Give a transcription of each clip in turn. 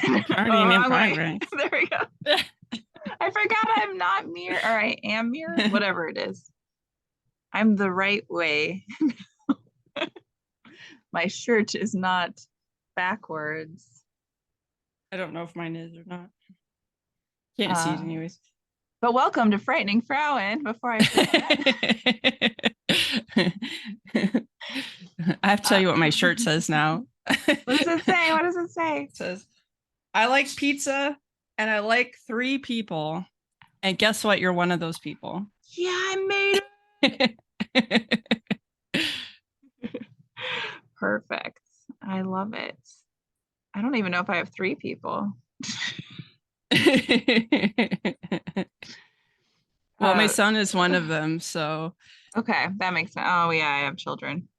Partying in wrong way. progress. There we go. I forgot I'm not mirror, or I am mirror, whatever it is. I'm the right way. My shirt is not backwards. I don't know if mine is or not. Can't see it Uh, anyways. but welcome to Frightening Frauen. Before I forget, I have to tell you what my shirt says now. what does it say? What does it say? It says, I like pizza and I like 3 people. And guess what? You're one of those people. Yeah, I made it. Perfect. I love it. I don't even know if I have 3 people. Well, my son is one of them. So, Okay, that makes sense. Oh, yeah, I have children.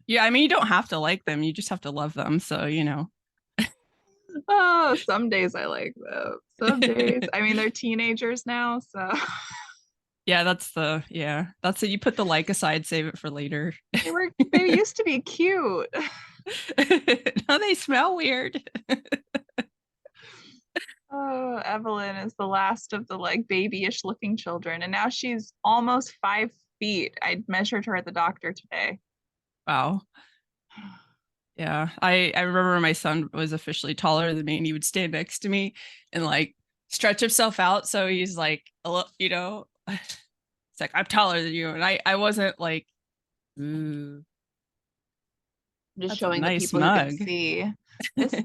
yeah, I mean, you don't have to like them. You just have to love them. So, Oh, some days I like them. Some days, I mean, they're teenagers now, so Yeah, that's it. You put the like aside, save it for later. they used to be cute. No, they smell weird. Oh, Evelyn is the last of the like babyish looking children, and now she's almost 5 feet. I measured her at the doctor today. Wow. Yeah. I remember my son was officially taller than me and he would stand next to me and like stretch himself out. So he's like it's like I'm taller than you. And I wasn't like, ooh, I'm just that's a showing the nice people who can mug. see.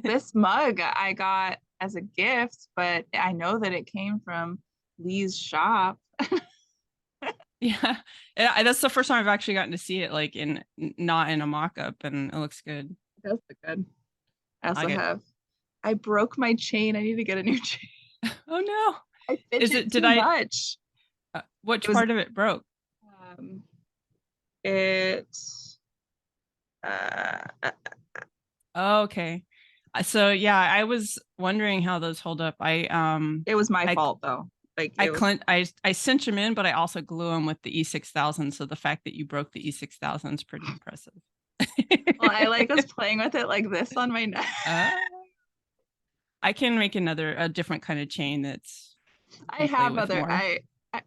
This mug I got as a gift, but I know that it came from Lee's shop. Yeah. That's the first time I've actually gotten to see it like in not in a mock-up and it looks good. It does look good. I I also get have. I broke my chain. I need to get a new chain. Oh no. I Is it fidget did too I much. It which was part of it broke? um it uh Oh, okay. So yeah, I was wondering how those hold up. it was my I fault though. Like I it was clint I cinch them in, but I also glue them with the E6000. So the fact that you broke the E6000 is pretty impressive. well, I like was playing with it like this on my neck. uh, I can make a different kind of chain that's you I can play have with other more. I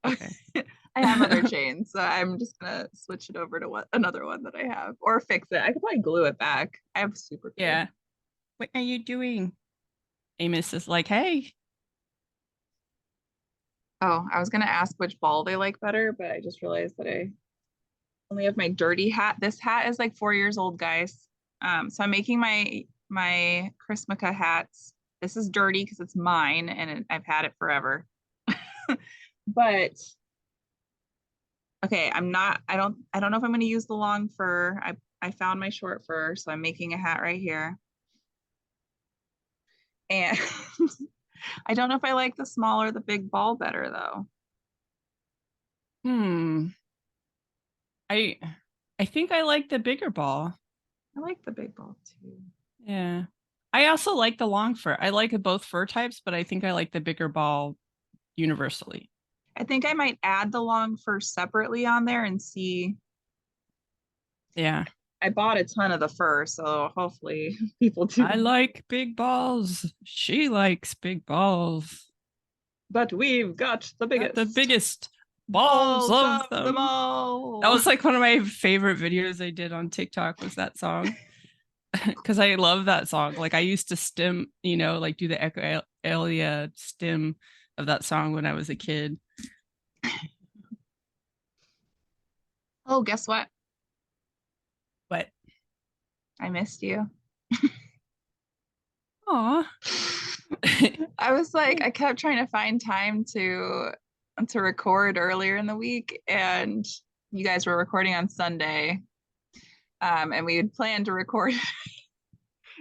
Okay. I have other chains, so I'm just gonna switch it over to what another one that I have or fix it. I could probably glue it back. I have super glue. Yeah. What are you doing? Amos is like, hey. Oh, I was gonna ask which ball they like better, but I just realized that I only have my dirty hat. This hat is like 4 years old, guys. So I'm making my Chrismica hats. This is dirty because it's mine and I've had it forever. But okay, I don't know if I'm going to use the long fur. I found my short fur, so I'm making a hat right here. And I don't know if I like the small or the big ball better though. Hmm. I I think I like the bigger ball. I like the big ball too. Yeah. I also like the long fur. I like both fur types, but I think I like the bigger ball universally. I think I might add the long fur separately on there and see. Yeah. I bought a ton of the fur, so hopefully people I do. like big balls. She likes big balls. But we've got the Got the biggest biggest balls balls of of them them. That all. was like one of my favorite videos I did on TikTok was that song. Because I love that song. Like I used to stim, like do the echo Elia stim of that song when I was a kid. Oh, guess what? But I missed you. aw. I was like, I kept trying to find time to record earlier in the week, and you guys were recording on Sunday. And we had planned to record, and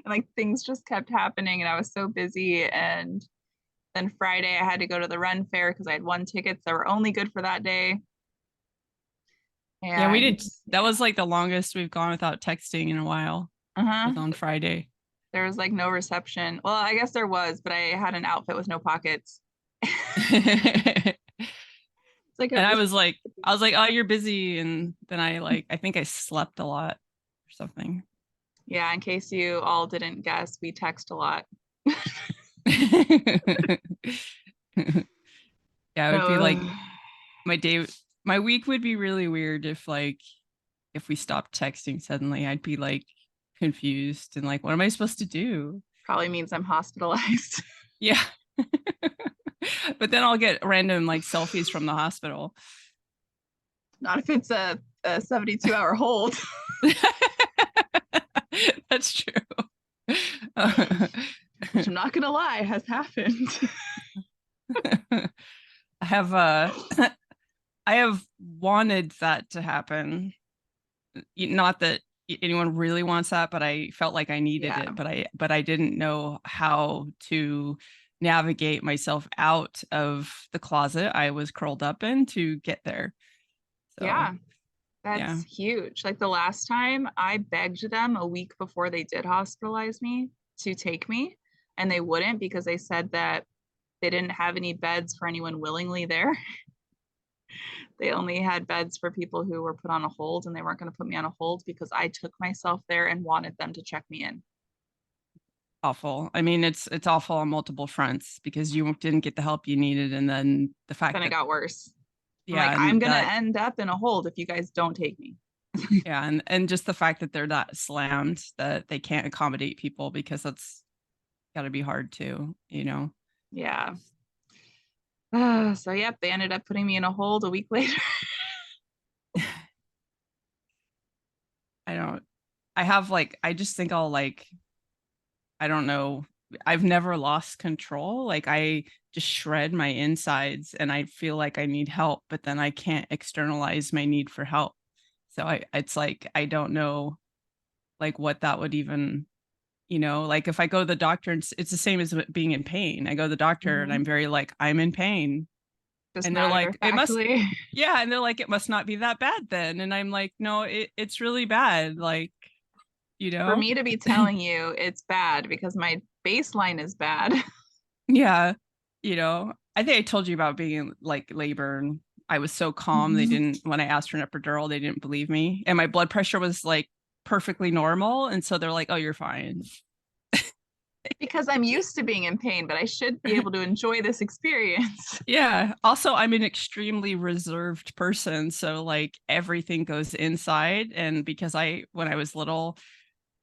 like things just kept happening, and I was so busy. And then Friday, I had to go to the run fair because I had won tickets that were only good for that day. Yeah, we And did. That yeah, was like the longest we've gone without texting in a while. uh-huh. Was on Friday. There was like no reception. Well, I guess there was, but I had an outfit with no pockets. And It's like I it's was like, oh, you're busy. And then I think I slept a lot or something. Yeah, in case you all didn't guess, we text a lot. Yeah, it would be like So my day, my week would be really weird if like if we stopped texting suddenly. I'd be like confused and like, what am I supposed to do? probably means I'm hospitalized. Yeah. But then I'll get random like selfies from the hospital. Not if it's a 72-hour hold. That's true. Which I'm not gonna lie has happened. I have I have wanted that to happen. Not that anyone really wants that, but I felt like I needed Yeah. it, but I didn't know how to navigate myself out of the closet I was curled up in to get there. So, Yeah. yeah. That's huge. Like the last time I begged them a week before they did hospitalize me to take me, and they wouldn't because they said that they didn't have any beds for anyone willingly there. They only had beds for people who were put on a hold, and they weren't going to put me on a hold because I took myself there and wanted them to check me in. Awful. I mean, it's awful on multiple fronts because you didn't get the help you needed, and then the fact Then it that, got worse. I'm like, yeah, I'm and going to that, end up in a hold if you guys don't take me. yeah, and just the fact that they're that slammed that they can't accommodate people because that's got to be hard too, you know. Yeah. So, yep, they ended up putting me in a hold a week later. I don't. I have like I just think I'll like I don't know. I've never lost control. Like I just shred my insides and I feel like I need help, but then I can't externalize my need for help. So I it's like I don't know like what that would even, like if I go to the doctor and it's the same as being in pain. I go to the doctor and Mhm. I'm very like I'm in pain Just and they're matter of like it must factly. yeah, and they're like it must not be that bad then. And I'm like no, it's really bad like, you For know. me to be telling you it's bad because my baseline is bad. Yeah. I think I told you about being in like labor and I was so calm. They Mhm. didn't, when I asked for an epidural, they didn't believe me. And my blood pressure was like perfectly normal. And so they're like, oh, you're fine. Because I'm used to being in pain, but I should be able to enjoy this experience. Yeah. Also, I'm an extremely reserved person. So like everything goes inside. And because when I was little,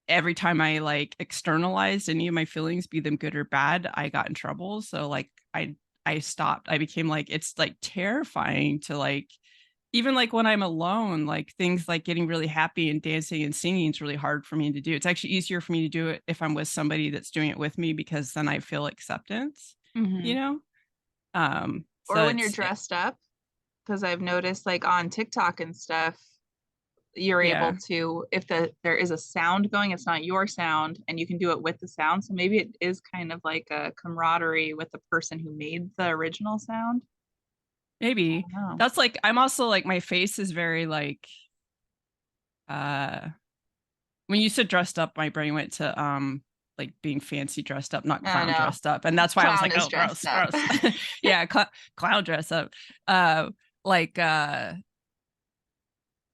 every time I like externalized any of my feelings, be them good or bad, I got in trouble. So like I stopped. I became like it's like terrifying to like even like when I'm alone, like things like getting really happy and dancing and singing is really hard for me to do. It's actually easier for me to do it if I'm with somebody that's doing it with me because then I feel acceptance, you Mhm. know? Or So when you're dressed up, because I've noticed like on TikTok and stuff, you're able yeah, to, if there is a sound going, it's not your sound, and you can do it with the sound. So maybe it is kind of like a camaraderie with the person who made the original sound. I maybe. don't know. That's like I'm also like my face is very uh when you said dressed up, my brain went to like being fancy dressed up, not I clown know. dressed up. And that's why I was Clown like, is oh, dressed gross, up. gross. Yeah, clown dress up. Uh like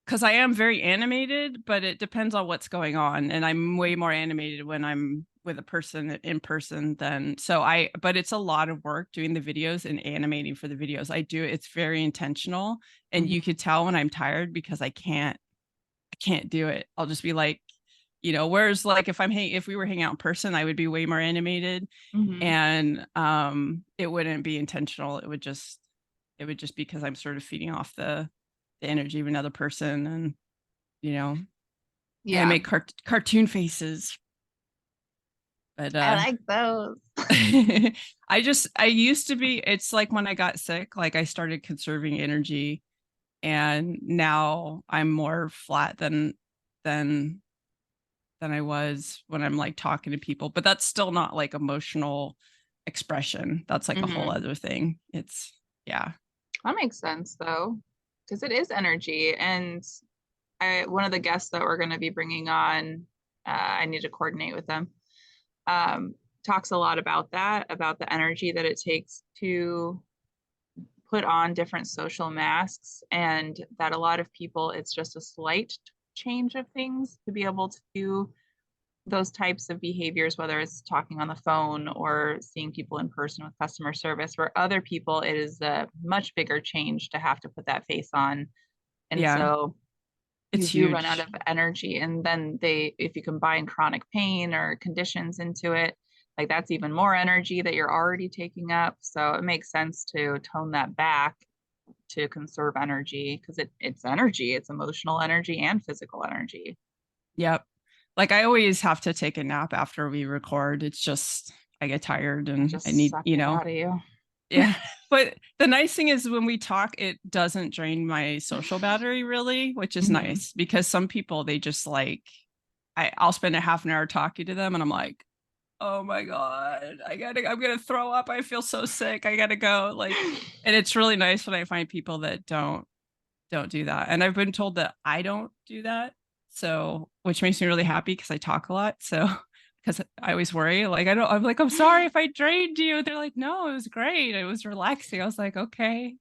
because I am very animated, but it depends on what's going on. And I'm way more animated when I'm with a person in person than but it's a lot of work doing the videos and animating for the videos. It's very intentional. And you Mhm. could tell when I'm tired because I can't do it. I'll just be like, whereas like if we were hanging out in person, I would be way more animated Mhm. and it wouldn't be intentional. It would just because I'm sort of feeding off the energy of another person and you know and I Yeah, make cartoon faces. But I like those. I used to be it's like when I got sick, like I started conserving energy and now I'm more flat than than I was when I'm like talking to people, but that's still not like emotional expression. That's like a whole Mhm. other thing. It's yeah. That makes sense though, because it is energy. And one of the guests that we're going to be bringing on, I need to coordinate with them. Um, talks a lot about that, about the energy that it takes to put on different social masks, and that a lot of people, it's just a slight change of things to be able to those types of behaviors, whether it's talking on the phone or seeing people in person with customer service, where other people, it is a much bigger change to have to put that face on. And Yeah, so you it's do run out of huge. energy. And then if you combine chronic pain or conditions into it, like that's even more energy that you're already taking up. So it makes sense to tone that back to conserve energy because it's energy, it's emotional energy and physical energy. Yep. Like I always have to take a nap after we record. It's just I get tired It and I just need, sucked it out of you. yeah. But the nice thing is when we talk, it doesn't drain my social battery really, which is Mhm. nice because some people they just like I'll spend a half an hour talking to them and I'm like, oh my God, I'm gonna throw up. I feel so sick. I gotta go. Like, and it's really nice when I find people that don't do that. And I've been told that I don't do that. So, which makes me really happy because I talk a lot. So, because I always worry, like, I'm like, I'm sorry if I drained you. They're like, no, it was great. It was relaxing. I was like, okay.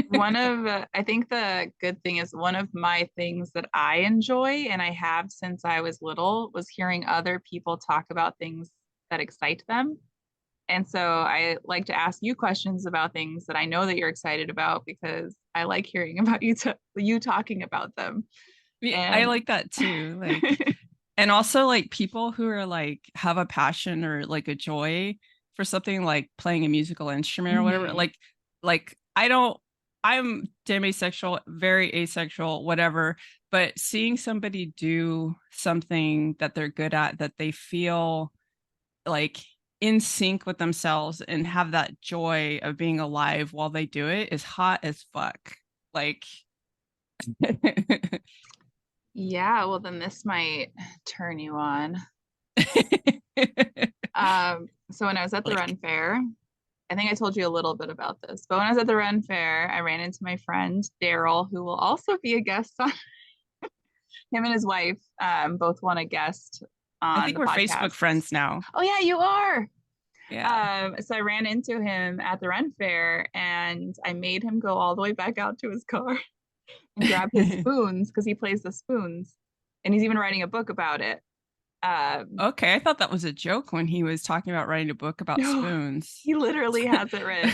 One of, I think the good thing is one of my things that I enjoy and I have since I was little was hearing other people talk about things that excite them. And so I like to ask you questions about things that I know that you're excited about because I like hearing about you talking about them. I And like that too. Like, and also like people who are like have a passion or like a joy for something like playing a musical instrument or whatever. Mhm. Like I don't, I'm demisexual, very asexual, whatever. But seeing somebody do something that they're good at, that they feel like in sync with themselves and have that joy of being alive while they do it is hot as fuck. Like, Yeah, well then this might turn you on. So when I was at the like Ren Fair, I think I told you a little bit about this, but when I was at the Ren Fair, I ran into my friend Daryl, who will also be a guest on him and his wife, both want a guest I on think the we're Facebook podcast. friends now. Oh yeah, you are. Yeah. So I ran into him at the Ren Fair and I made him go all the way back out to his car and grab his spoons because he plays the spoons. And he's even writing a book about it. Um, Okay, I thought that was a joke when he was talking about writing a book about no, spoons. he literally has it written.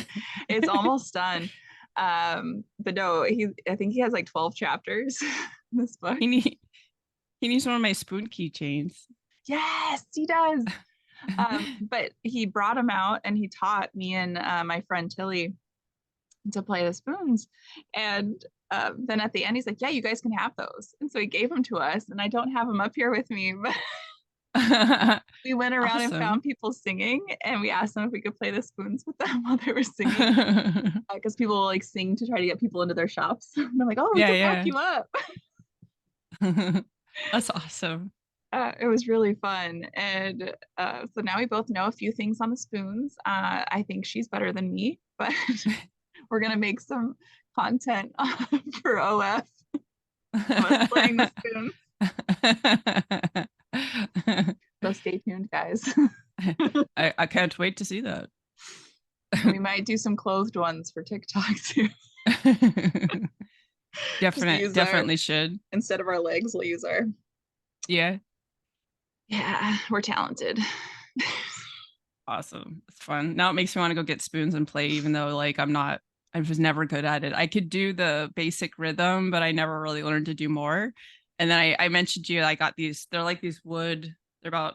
It's almost done. But no, I think he has like 12 chapters in this book. he need he needs one of my spoon keychains. Yes, he does. But he brought him out and he taught me and my friend Tilly to play the spoons. And then at the end, he's like, "Yeah, you guys can have those." And so he gave them to us. And I don't have them up here with me, but we went around and Awesome. found people singing, and we asked them if we could play the spoons with them while they were singing. Because people will like sing to try to get people into their shops. And I'm like, "Oh, we Yeah, can back yeah. you up." That's awesome. It was really fun. And so now we both know a few things on the spoons. I think she's better than me, but we're going to make some content for OF of us playing the spoons. So stay tuned, guys. I can't wait to see that. We might do some clothed ones for TikTok too. Just use our, Definitely should. instead of our legs, we'll use our. Yeah. Yeah, we're talented. Awesome. It's fun. Now it makes me want to go get spoons and play, even though like I was never good at it. I could do the basic rhythm, but I never really learned to do more. And then I mentioned to you, I got these, they're like these wood, they're about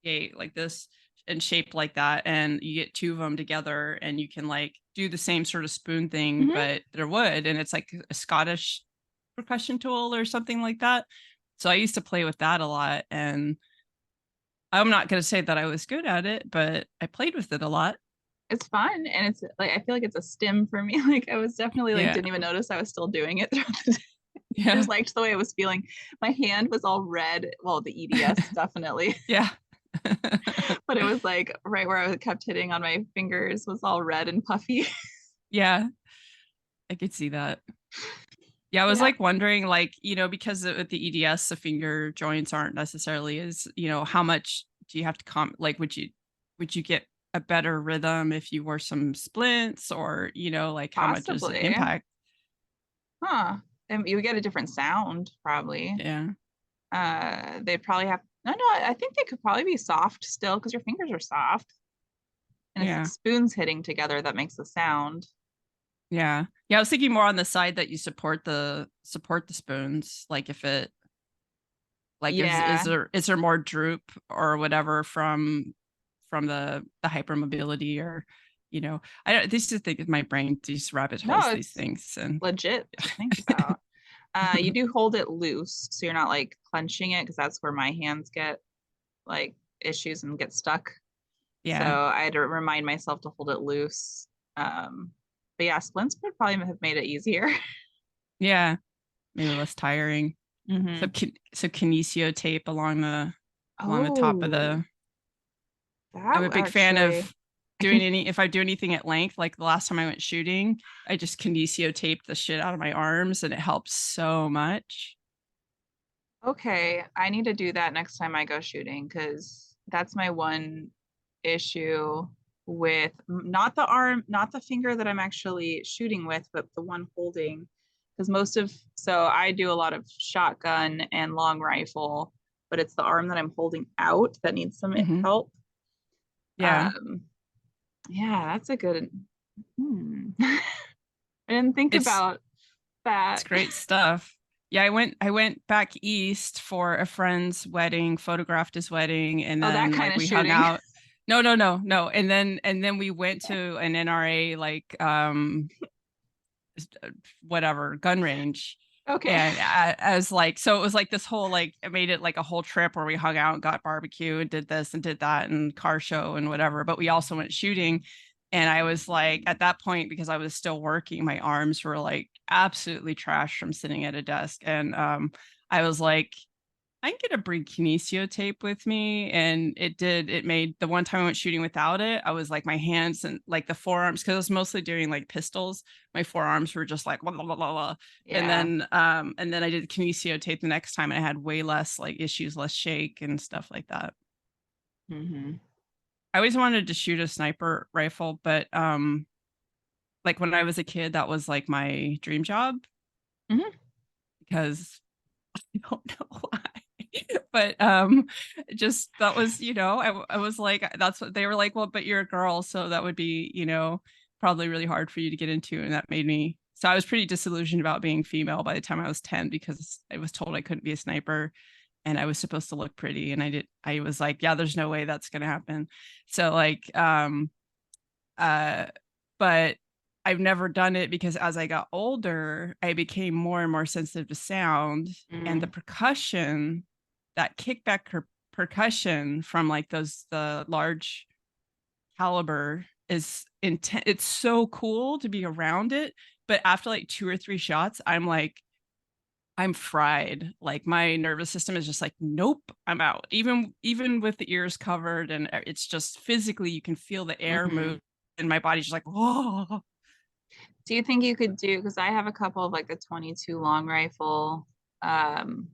like this and shaped like that. And you get two of them together and you can like do the same sort of spoon thing, Mhm. but they're wood and it's like a Scottish percussion tool or something like that. So I used to play with that a lot. And I'm not going to say that I was good at it, but I played with it a lot. It's fun, and it's like I feel like it's a stim for me. Like I was definitely like Yeah. didn't even notice I was still doing it throughout the day. I Yeah. just liked the way it was feeling. My hand was all red. Well, the EDS definitely, Yeah. but it was like right where I kept hitting on my fingers was all red and puffy. Yeah. I could see that. Yeah, I was Yeah, like wondering, like, because with the EDS, the finger joints aren't necessarily as, how much do you have to like, would you get a better rhythm if you wore some splints or, like how much does it possibly. impact? Huh. And you would get a different sound probably. Yeah. They'd probably have No, no, I think they could probably be soft still because your fingers are soft. And it's like Yeah. spoons hitting together that makes the sound. Yeah. Yeah, I was thinking more on the side that you support the spoons. Like if it like Yeah. is there more droop or whatever from the hypermobility or I don't this is the thing with my brain, these rabbit No, holes, these it's things and legit to think about. You do hold it loose so you're not like clenching it because that's where my hands get like issues and get stuck. So yeah. I had to remind myself to hold it loose. But yeah, splints would probably have made it easier. Yeah. Maybe less tiring. So Hmm. so kinesio tape along the top of Oh, the I'm that a big fan actually. of doing if I do anything at length, like the last time I went shooting, I just kinesio taped the shit out of my arms and it helps so much. Okay, I need to do that next time I go shooting because that's my one issue with not the arm, not the finger that I'm actually shooting with, but the one holding. Because so I do a lot of shotgun and long rifle, but it's the arm that I'm holding out that needs some Hmm. help. Yeah. Um, yeah, that's a good. I didn't think It's about that. it's great stuff. Yeah, I went back east for a friend's wedding, photographed his wedding, and Oh, that then kind like of we hung shooting. out. No, no, no, no. And then we went to an NRA like whatever gun range. Okay. And I was like, so it was like this whole like it made it like a whole trip where we hung out and got barbecue and did this and did that and car show and whatever. But we also went shooting. And I was like, at that point, because I was still working, my arms were like absolutely trashed from sitting at a desk. And I was like, I'm gonna bring kinesio tape with me, and it made the one time I went shooting without it, I was like my hands and like the forearms, because I was mostly doing like pistols, my forearms were just like blah, blah, blah, blah, blah. Yeah. And then I did kinesio tape the next time and I had way less like issues, less shake and stuff like that. Hmm. I always wanted to shoot a sniper rifle, but like when I was a kid, that was like my dream job Hmm. because I don't know why. But just that was, I was like, that's what they were like, well, but you're a girl, so that would be, probably really hard for you to get into. And that made me so I was pretty disillusioned about being female by the time I was 10 because I was told I couldn't be a sniper and I was supposed to look pretty. And I was like, yeah, there's no way that's gonna happen. So like uh but I've never done it because as I got older, I became more and more sensitive to sound and the Hmm. percussion, that kickback percussion from like the large caliber is intense. It's so cool to be around it. But after like two or three shots, I'm like, I'm fried. Like my nervous system is just like, nope, I'm out. Even with the ears covered, and it's just physically you can feel the air Hmm. move, and my body's just like, whoa. Do you think you could do, because I have a couple of like the 22 long rifle um,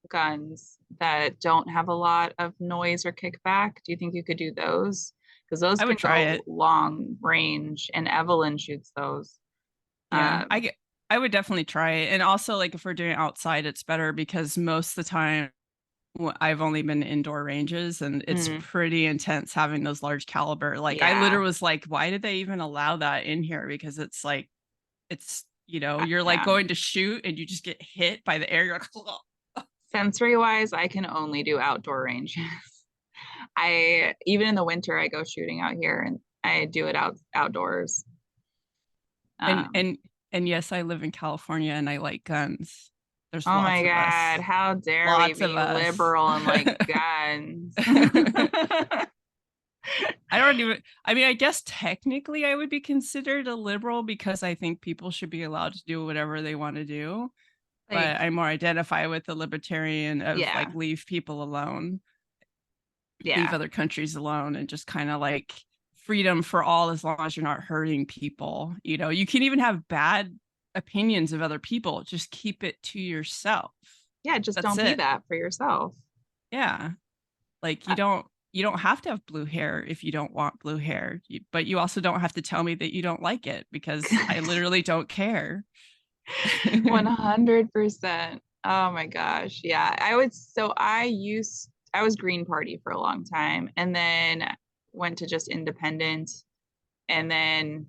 guns that don't have a lot of noise or kickback. Do you think you could do those? Because those I can would try go it. long range, and Evelyn shoots those. Yeah, Um, I would definitely try it. And also, like if we're doing it outside, it's better because most of the time I've only been indoor ranges and it's mm, pretty intense having those large caliber. Like I yeah, literally was like, why did they even allow that in here? Because it's like you're like yeah. going to shoot and you just get hit by the air. You're like, Sensory wise, I can only do outdoor ranges. I even in the winter, I go shooting out here, and I do it outdoors. and Um, and and yes, I live in California and I like guns. There's oh my lots of God, us. how dare we Lots of be us. liberal and like guns? I don't even, I mean, I guess technically I would be considered a liberal because I think people should be allowed to do whatever they want to do. Like, But I more identify with the libertarian of yeah, like leave people alone, leave yeah. other countries alone, and just kind of like freedom for all as long as you're not hurting people. You can even have bad opinions of other people, just keep it to yourself. Yeah, just That's don't be it. that for yourself. Yeah. Like Uh, you don't have to have blue hair if you don't want blue hair, but you also don't have to tell me that you don't like it because I literally don't care. 100%. Oh my gosh. Yeah. I was Green Party for a long time and then went to just independent. And then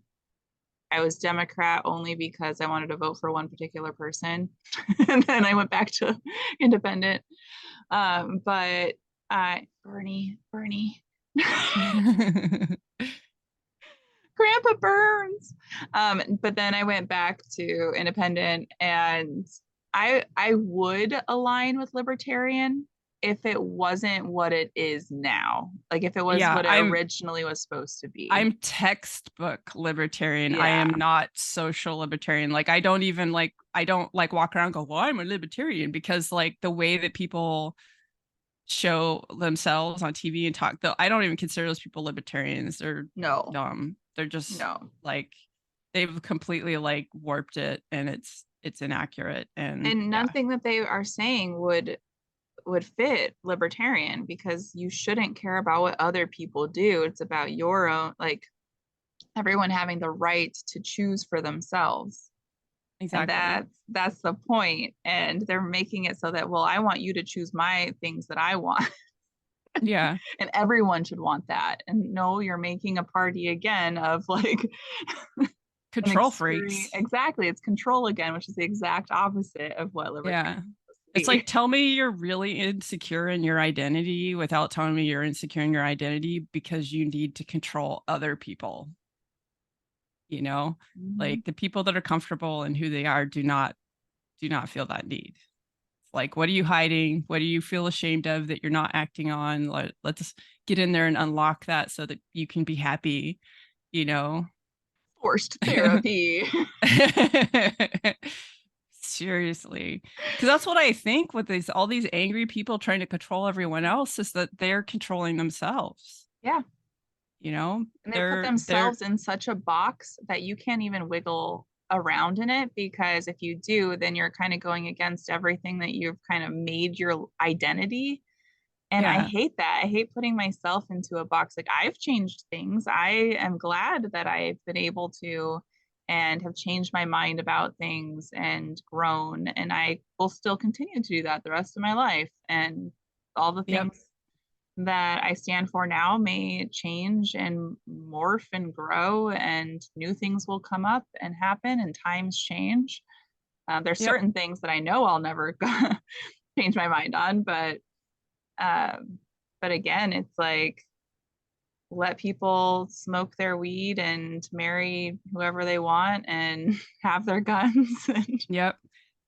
I was Democrat only because I wanted to vote for one particular person. And then I went back to independent. But Bernie, Grandpa Burns. But then I went back to independent and I would align with libertarian if it wasn't what it is now. Like if it was Yeah, what it originally was supposed to be. I'm textbook libertarian. I Yeah. am not social libertarian. Like I don't like walk around and go, well, I'm a libertarian, because like the way that people show themselves on TV and talk, though, I don't even consider those people libertarians. They're No. dumb. They're just No. like, they've completely like warped it, and it's inaccurate. And And yeah, nothing that they are saying would fit libertarian because you shouldn't care about what other people do. It's about your own, like everyone having the right to choose for themselves. And exactly. that's the point. And they're making it so that, well, I want you to choose my things that I want. Yeah. And everyone should want that. And no, you're making a party again of like an Control extreme, freaks. exactly. It's control again, which is the exact opposite of what libertarian Yeah. is supposed to It's like, be. tell me you're really insecure in your identity without telling me you're insecure in your identity because you need to control other people. You know, Mhm. like the people that are comfortable in who they are do not feel that need. Like, what are you hiding? What do you feel ashamed of that you're not acting on? Let's get in there and unlock that so that you can be happy, you know? Forced therapy. Seriously. Because that's what I think with these all these angry people trying to control everyone else, is that they're controlling themselves. Yeah. You know, And they put they're themselves in such a box that you can't even wiggle around in it because if you do, then you're kind of going against everything that you've kind of made your identity. And I yeah, hate that. I hate putting myself into a box. Like I've changed things. I am glad that I've been able to and have changed my mind about things and grown. And I will still continue to do that the rest of my life. And all the yep, things that I stand for now may change and morph and grow, and new things will come up and happen, and times change. There's yep, certain things that I know I'll never change my mind on, um, but again, it's like let people smoke their weed and marry whoever they want and have their guns. And yep.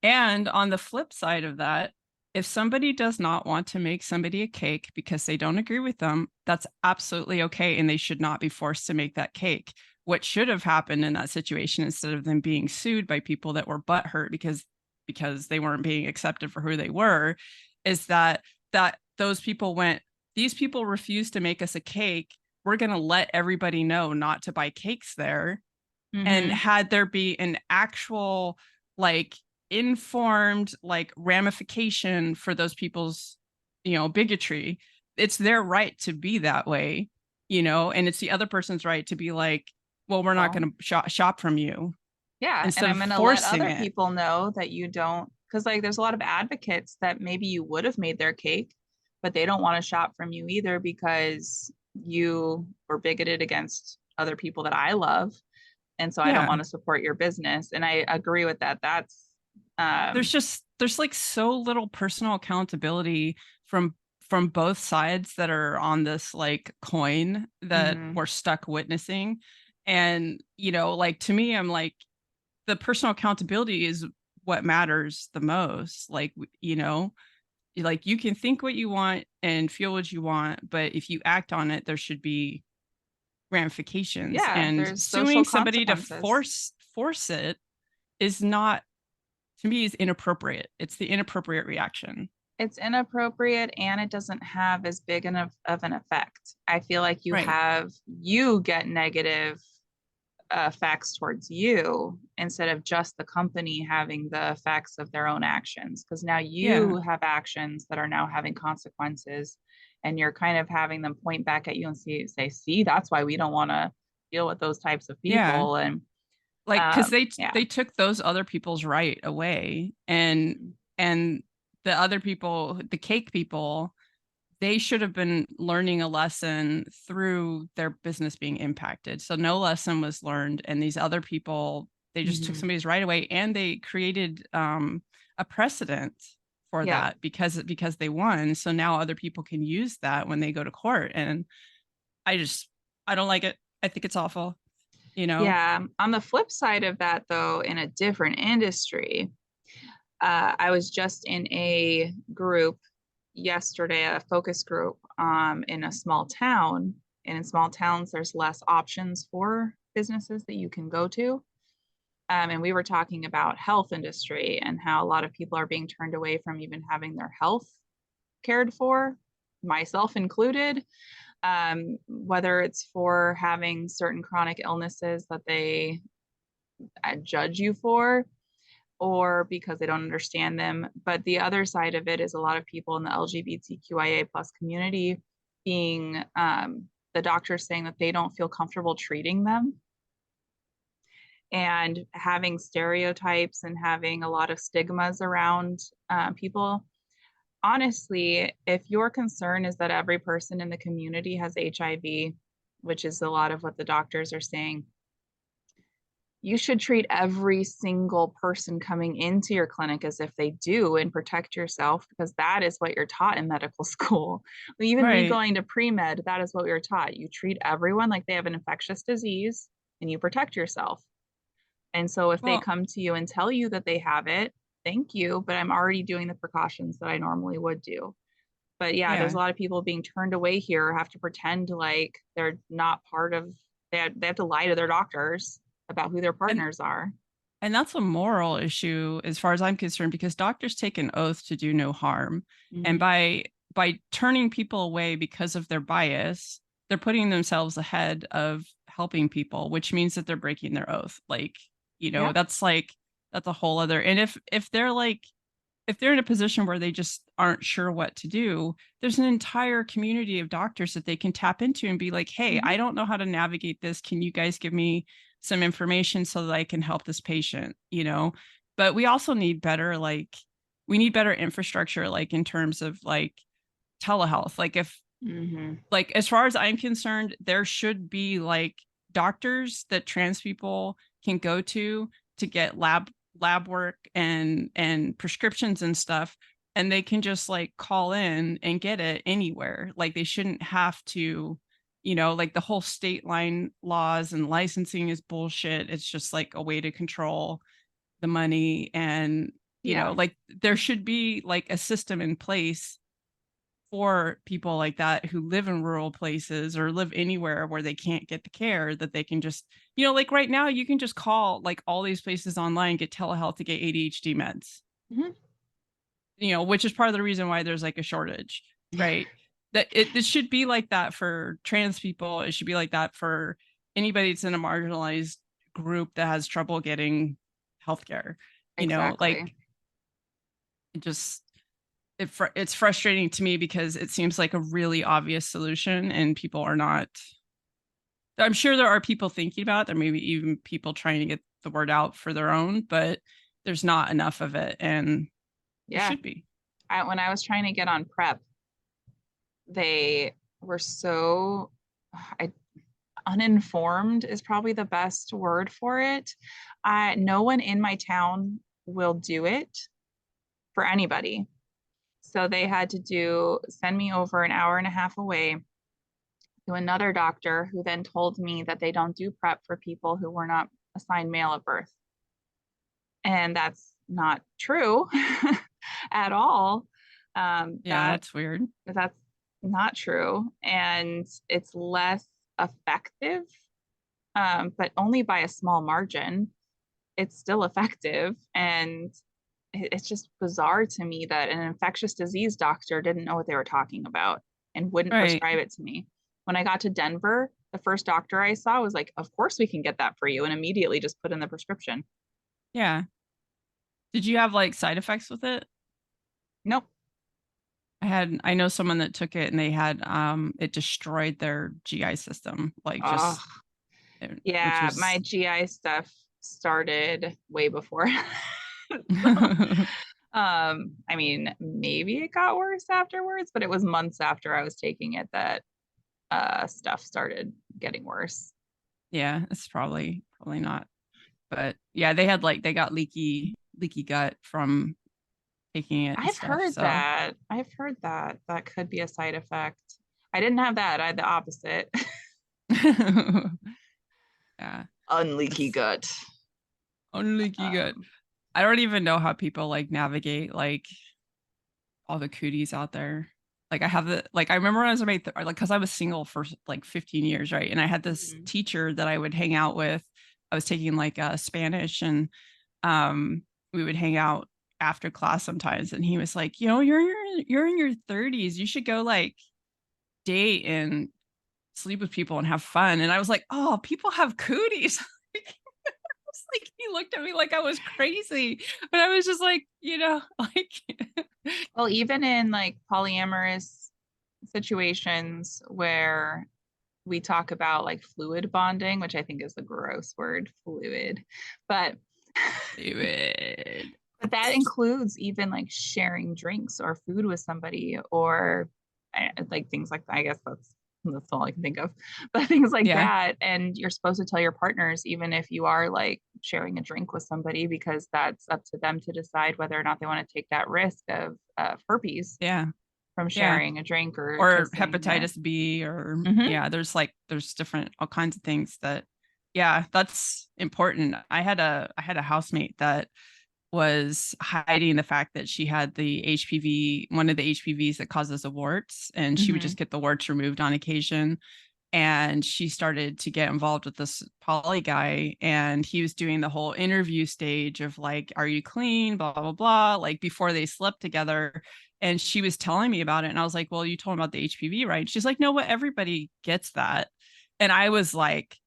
And on the flip side of that, if somebody does not want to make somebody a cake because they don't agree with them, that's absolutely okay. And they should not be forced to make that cake. What should have happened in that situation, instead of them being sued by people that were butthurt because they weren't being accepted for who they were, is that those people went, these people refused to make us a cake. We're going to let everybody know not to buy cakes there. And mm-hmm. had there be an actual like informed like ramification for those people's bigotry, it's their right to be that way, and it's the other person's right to be like, well, we're not Well, going to shop from you, yeah, and instead I'm of going to let forcing other it. people know that you don't, because like there's a lot of advocates that maybe you would have made their cake, but they don't want to shop from you either because you were bigoted against other people that I love, and so I don't Yeah, want to support your business. And I agree with that. That's there's um just there's like so little personal accountability from both sides that are on this like coin that mhm. we're stuck witnessing. And like, to me, I'm like, the personal accountability is what matters the most. Like, like, you can think what you want and feel what you want, but if you act on it, there should be ramifications. Yeah, And there's social suing somebody to consequences. force it is not, to me, is inappropriate. It's the inappropriate reaction. It's inappropriate and it doesn't have as big of an effect. I feel like Right. you get negative effects towards you instead of just the company having the effects of their own actions. Because now Yeah. you have actions that are now having consequences, and you're kind of having them point back at you and say, "See, that's why we don't want to deal with those types of Yeah. people." And Like, because they yeah, they took those other people's right away, and And the other people, the cake people, they should have been learning a lesson through their business being impacted. So no lesson was learned. And these other people, they just took Mhm. somebody's right away, and they created a precedent for Yeah. that because they won. So now other people can use that when they go to court. And I just, I don't like it. I think it's awful, you know? Yeah. On the flip side of that, though, in a different industry, I was just in a group yesterday, a focus group in a small town. And in small towns, there's less options for businesses that you can go to. And we were talking about health industry and how a lot of people are being turned away from even having their health cared for, myself included, whether it's for having certain chronic illnesses that they judge you for, or because they don't understand them. But the other side of it is a lot of people in the LGBTQIA plus community being the doctors saying that they don't feel comfortable treating them, and having stereotypes and having a lot of stigmas around people. Honestly, if your concern is that every person in the community has HIV, which is a lot of what the doctors are saying, you should treat every single person coming into your clinic as if they do, and protect yourself, because that is what you're taught in medical school. Even me Right. going to pre-med, that is what we were taught. You treat everyone like they have an infectious disease and you protect yourself. And so if they Well, come to you and tell you that they have it, thank you, but I'm already doing the precautions that I normally would do. But yeah, there's yeah. a lot of people being turned away here, have to pretend like they're not part of, they have to lie to their doctors about who their And partners are. And that's a moral issue as far as I'm concerned, because doctors take an oath to do no harm. And Mm-hmm. by turning people away because of their bias, they're putting themselves ahead of helping people, which means that they're breaking their oath. Yeah. That's a whole other. And if they're like, if they're in a position where they just aren't sure what to do, there's an entire community of doctors that they can tap into and be like, hey, Mm-hmm. I don't know how to navigate this. Can you guys give me some information so that I can help this patient? But we also need better, we need better infrastructure, like in terms of like telehealth. Mm-hmm. As far as I'm concerned, there should be like doctors that trans people can go to get lab work and prescriptions and stuff, and they can just like call in and get it anywhere. Like they shouldn't have to, like the whole state line laws and licensing is bullshit. It's just like a way to control the money. And Yeah. like there should be like a system in place for people like that who live in rural places or live anywhere where they can't get the care, that they can just, like right now you can just call like all these places online, get telehealth to get ADHD meds, Mm-hmm. which is part of the reason why there's like a shortage, right? That it should be like that for trans people. It should be like that for anybody that's in a marginalized group that has trouble getting healthcare. Exactly. Like it just it's frustrating to me because it seems like a really obvious solution, and people are not. I'm sure there are people thinking about it. There may be even people trying to get the word out for their own, but there's not enough of it, and there Yeah. should be. When I was trying to get on prep, they were so I, uninformed is probably the best word for it. No one in my town will do it for anybody. So they had to send me over an hour and a half away to another doctor, who then told me that they don't do prep for people who were not assigned male at birth. And that's not true at all. Yeah, that's weird. That's not true. And it's less effective, but only by a small margin. It's still effective. And it's just bizarre to me that an infectious disease doctor didn't know what they were talking about and wouldn't Right. prescribe it to me. When I got to Denver, the first doctor I saw was like, "Of course we can get that for you," and immediately just put in the prescription. Yeah. Did you have like side effects with it? Nope. I know someone that took it and they had it destroyed their GI system, like Oh, just which yeah. My was GI stuff started way before. So I mean, maybe it got worse afterwards, but it was months after I was taking it that stuff started getting worse. Yeah, it's probably not. But yeah, they had like they got leaky gut from taking it and I've stuff. heard So that. I've heard that that could be a side effect. I didn't have that. I had the opposite. yeah, Unleaky it's gut. only leaky gut. Um, I don't even know how people like navigate like all the cooties out there. Like I have the like I remember when I was in like because I was single for like 15 years, right? And I had this mhm. teacher that I would hang out with. I was taking like Spanish, and um we would hang out after class sometimes, and he was like, you're in your 30s. You should go like date and sleep with people and have fun. And I was like, oh, people have cooties. Like he looked at me like I was crazy, but I was just like, like Well, even in like polyamorous situations where we talk about like fluid bonding, which I think is the gross word, fluid, but David. but that includes even like sharing drinks or food with somebody or like things like that. I guess that's all I can think of. But things like Yeah, that. And you're supposed to tell your partners, even if you are like sharing a drink with somebody, because that's up to them to decide whether or not they want to take that risk of herpes yeah, from yeah. sharing a drink or Or kissing or hepatitis B, or mm-hmm. yeah, there's different all kinds of things that yeah, that's important. I had a housemate that was hiding the fact that she had the HPV, one of the HPVs that causes the warts, and she would Mm-hmm. just get the warts removed on occasion. And she started to get involved with this poly guy, and he was doing the whole interview stage of like, are you clean, blah blah blah, like before they slept together. And she was telling me about it, and I was like, well, you told him about the HPV, right? She's like, no, but everybody gets that. And I was like,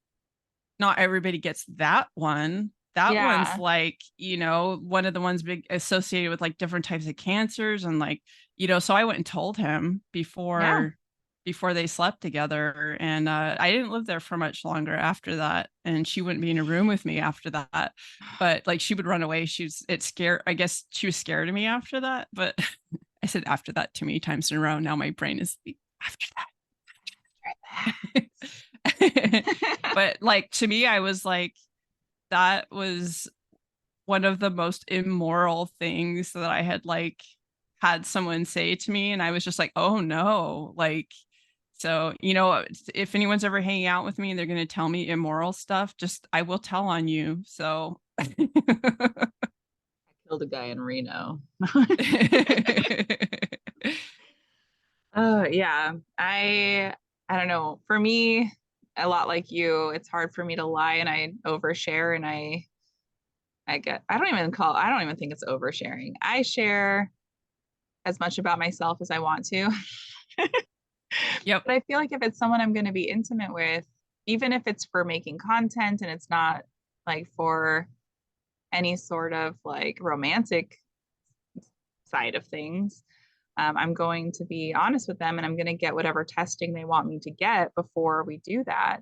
not everybody gets that one. That one's Yeah. like, one of the ones big associated with like different types of cancers, and like, so I went and told him Yeah. before they slept together. And I didn't live there for much longer after that, and she wouldn't be in a room with me after that. But like she would run away. It scared, I guess she was scared of me after that. But I said after that too many times in a row. Now my brain is after that. But like to me, I was like, that was one of the most immoral things that I had like had someone say to me. And I was just like, oh no. Like, so, if anyone's ever hanging out with me and they're going to tell me immoral stuff, just I will tell on you. So, Killed a guy in Reno. Oh yeah. I don't know. For me, a lot like you, it's hard for me to lie and I overshare and I don't even think it's oversharing. I share as much about myself as I want to. yep. But I feel like if it's someone I'm going to be intimate with, even if it's for making content and it's not like for any sort of like romantic side of things, I'm going to be honest with them and I'm going to get whatever testing they want me to get before we do that.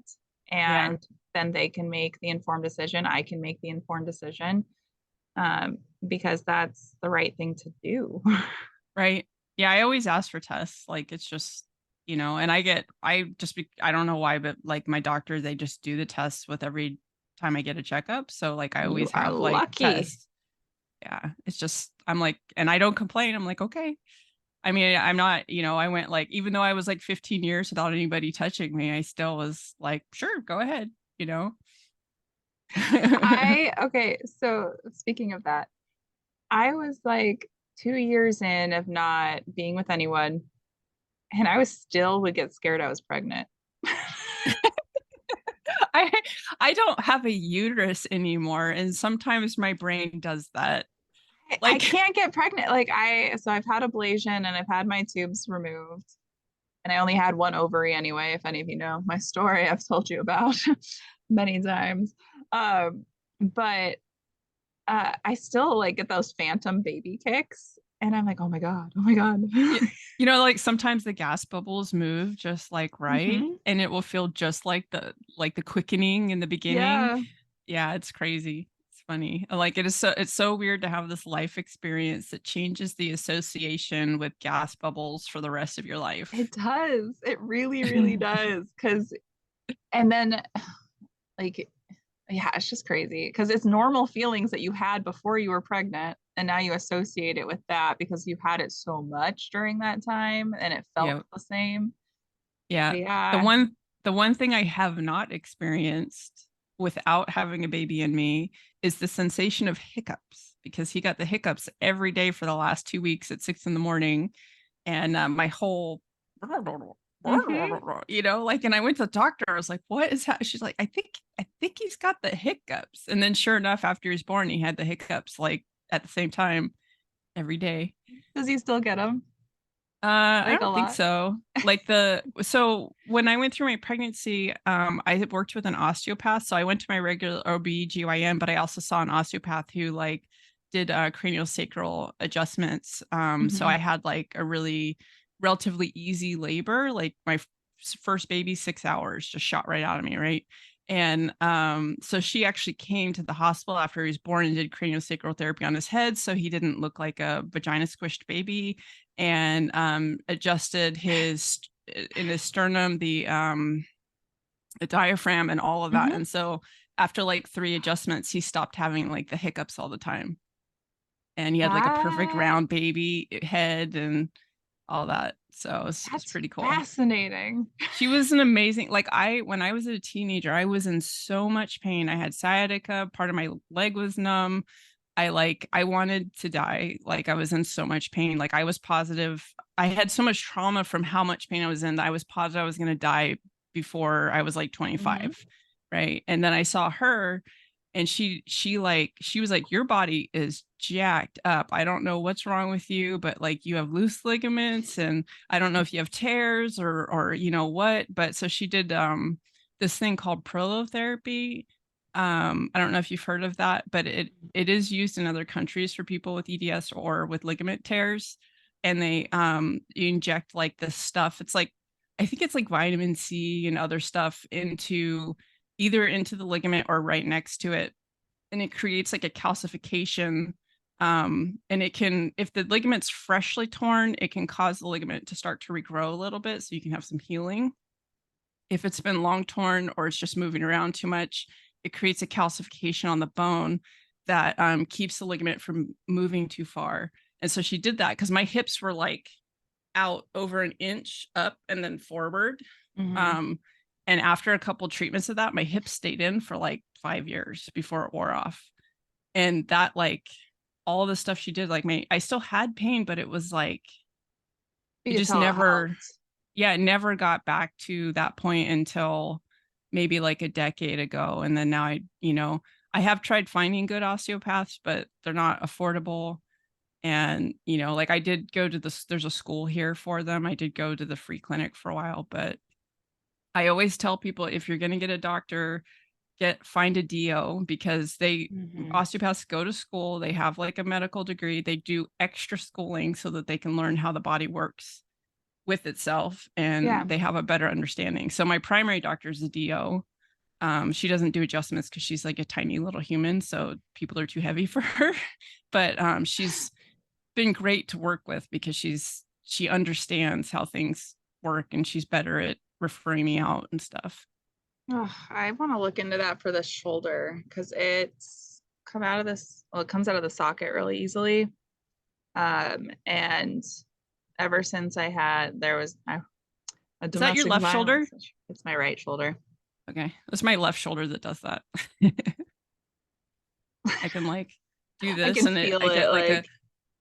Yeah. And then they can make the informed decision. I can make the informed decision because that's the right thing to do. Right. Yeah. I always ask for tests. Like, it's just, and I don't know why, but like my doctor, they just do the tests with every time I get a checkup. So like I You always are have like lucky. tests. Yeah. It's just, I'm like, and I don't complain. I'm like, okay. I mean, I'm not, I went like, even though I was like 15 years without anybody touching me, I still was like, sure, go ahead, you know? Okay, so speaking of that, I was like 2 years in of not being with anyone, and I was still would get scared I was pregnant. I I don't have a uterus anymore, and sometimes my brain does that. I Like, can't get pregnant. So I've had ablation and I've had my tubes removed, and I only had one ovary anyway. If any of you know my story, I've told you about many times. Um, but I still like get those phantom baby kicks, and I'm like, oh my god, oh my god. like sometimes the gas bubbles move just like right, hmm and it will feel just like the quickening in the beginning. Yeah. Yeah, it's crazy. funny. Like it's so weird to have this life experience that changes the association with gas bubbles for the rest of your life. It does. It really, really does. And then, like, yeah, it's just crazy because it's normal feelings that you had before you were pregnant. And now you associate it with that because you've had it so much during that time and it felt Yeah. the same. Yeah. But The yeah. one the one thing I have not experienced without having a baby in me is the sensation of hiccups because he got the hiccups every day for the last 2 weeks at 6 in the morning. And my whole Hmm. like, and I went to the doctor. I was like, what is that? She's like, I think he's got the hiccups. And then sure enough, after he was born, he had the hiccups like at the same time every day. Does he still get them? I Like a don't think lot? so. So when I went through my pregnancy, I had worked with an osteopath. So I went to my regular OB/GYN, but I also saw an osteopath who like did craniosacral adjustments. So Hmm. I had like a really relatively easy labor. Like my first baby, 6 hours, just shot right out of me, right? And so she actually came to the hospital after he was born and did craniosacral therapy on his head, so he didn't look like a vagina squished baby, and adjusted his in his sternum the diaphragm and all of that. Hmm. And so after like 3 adjustments, he stopped having like the hiccups all the time, and he had like a perfect That round baby head and all that. So it's that's pretty cool. fascinating. She was an amazing, like, when I was a teenager, I was in so much pain. I had sciatica, part of my leg was numb. I wanted to die. Like I was in so much pain. Like I was positive. I had so much trauma from how much pain I was in that I was positive I was going to die before I was like Hmm. 25. Right. And then I saw her, and she was like, your body is jacked up. I don't know what's wrong with you, but like you have loose ligaments, and I don't know if you have tears or what. But so she did this thing called prolotherapy. I don't know if you've heard of that, but it is used in other countries for people with EDS or with ligament tears. And they you inject like this stuff. It's like, I think it's like vitamin C and other stuff into either into the ligament or right next to it, and it creates like a calcification. And it can, if the ligament's freshly torn, it can cause the ligament to start to regrow a little bit so you can have some healing. If it's been long torn or it's just moving around too much, it creates a calcification on the bone that keeps the ligament from moving too far. And so she did that because my hips were like out over an inch up and then forward. Hmm. Um, and after a couple treatments of that, my hips stayed in for like 5 years before it wore off. And that, like, all the stuff she did, like, I still had pain, but it was like, You it could just tell it never, helped. yeah, it never got back to that point until maybe like a decade ago. And then now I have tried finding good osteopaths, but they're not affordable. And, like I did go to this, there's a school here for them. I did go to the free clinic for a while, but I always tell people if you're going to get a doctor, find a DO, because Hmm. osteopaths go to school, they have like a medical degree, they do extra schooling so that they can learn how the body works with itself, and Yeah. they have a better understanding. So my primary doctor is a DO. She doesn't do adjustments because she's like a tiny little human, so people are too heavy for her. But she's been great to work with because she understands how things work, and she's better at referring me out and stuff. Oh, I want to look into that for the shoulder because it comes out of the socket really easily. And ever since there was a Is that your domestic left shoulder? violence, it's my right shoulder. Okay, it's my left shoulder that does that. I can like do I this, can and feel I it get like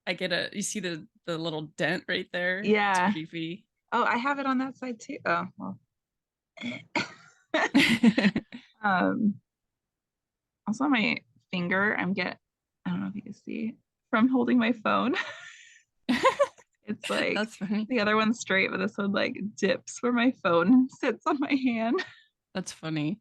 like, you see the little dent right there. It's yeah. creepy. Oh, I have it on that side too. Oh, well. um, Also my finger, I don't know if you can see from holding my phone. It's like That's funny. the other one's straight, but this one like dips where my phone sits on my hand. That's funny.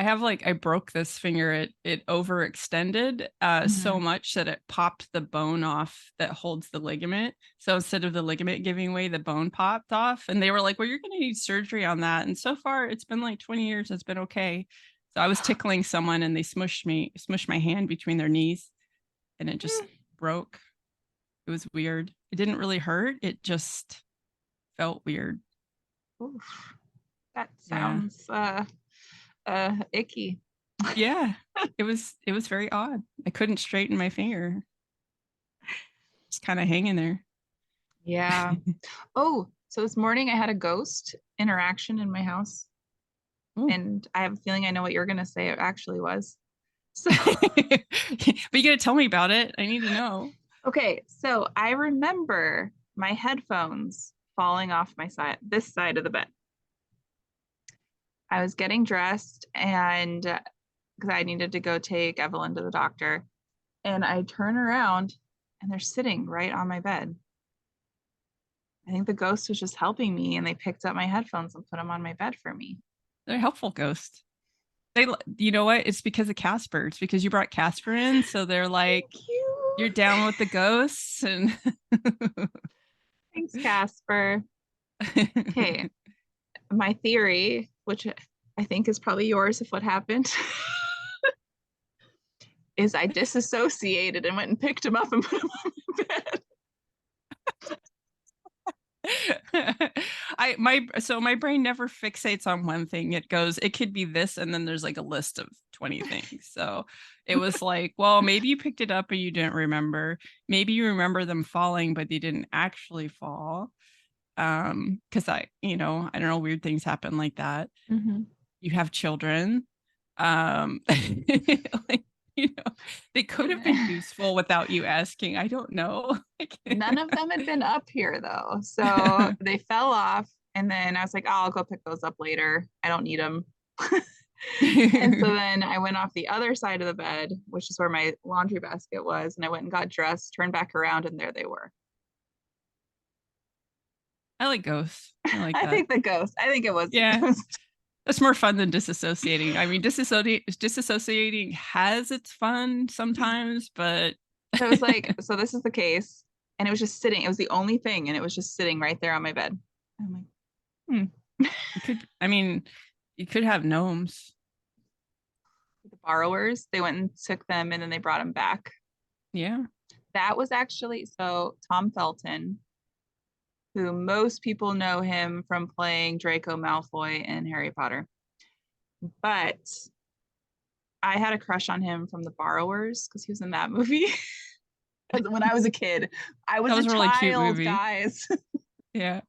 I broke this finger. It overextended so Mhm. much that it popped the bone off that holds the ligament. So instead of the ligament giving way, the bone popped off. And they were like, well, you're going to need surgery on that. And so far, it's been like 20 years. It's been okay. So I was tickling someone and they smushed my hand between their knees and it just broke. It was weird. It didn't really hurt. It just felt weird. Oof. That Yeah. sounds icky. Yeah. It was very odd. I couldn't straighten my finger. Just kind of hanging there. Yeah. Oh, so this morning I had a ghost interaction in my house, Oh. and I have a feeling I know what you're gonna say it actually was. So But you gotta tell me about it. I need to know. okay, so I remember my headphones falling off my side, this side of the bed. I was getting dressed and because I needed to go take Evelyn to the doctor, and I turn around and they're sitting right on my bed. I think the ghost was just helping me and they picked up my headphones and put them on my bed for me. They're a helpful ghost. They, you know what? It's because of Casper. It's because you brought Casper in. So they're like, Thank you. you're down with the ghosts. And Thanks, Casper. Okay, my theory, which I think is probably yours if what happened, is I disassociated and went and picked him up and put him on my bed. my brain never fixates on one thing. It goes, it could be this, and then there's like a list of 20 things. So it was like, well, maybe you picked it up and you didn't remember. Maybe you remember them falling, but they didn't actually fall. Because I don't know, weird things happen like that. Mm-hmm. You have children. Like, they could have been useful without you asking. I don't know. None of them had been up here though. So they fell off. And then I was like, oh, I'll go pick those up later. I don't need them. And so then I went off the other side of the bed, which is where my laundry basket was. And I went and got dressed, turned back around, and there they were. I like ghosts. I like I that. think the ghost, I think it was the Yeah. ghost. That's more fun than disassociating. I mean, disassociating has its fun sometimes, but So I was like, so this is the case. And it was just sitting, it was the only thing. And it was just sitting right there on my bed. I'm like, you could have gnomes. the borrowers, they went and took them and then they brought them back. Yeah. That was actually so Tom Felton, who most people know him from playing Draco Malfoy in Harry Potter. But I had a crush on him from The Borrowers because he was in that movie. When I was a kid, I was That was a a really cute child, movie. guys. Yeah.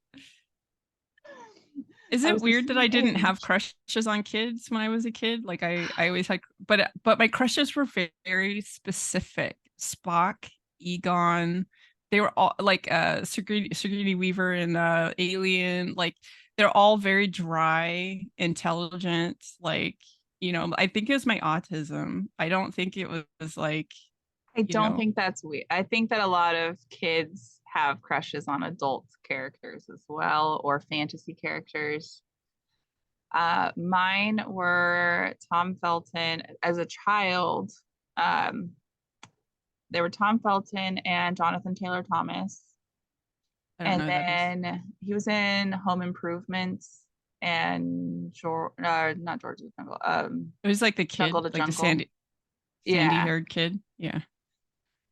Is I it was the weird that I same didn't have age. crushes on kids when I was a kid? Like I always had, but my crushes were very specific. Spock, Egon, they were all like Sigourney Weaver and Alien. Like they're all very dry, intelligent. Like I think it was my autism. I don't think it was like I you don't know. think that's weird. I think that a lot of kids have crushes on adult characters as well, or fantasy characters. Mine were Tom Felton as a child. Um, they were Tom Felton and Jonathan Taylor Thomas. I don't know And who that is. then he was in Home Improvements and George, not George of the Jungle, It was like the Jungle kid, to like the Jungle. sandy Yeah. haired kid. Yeah.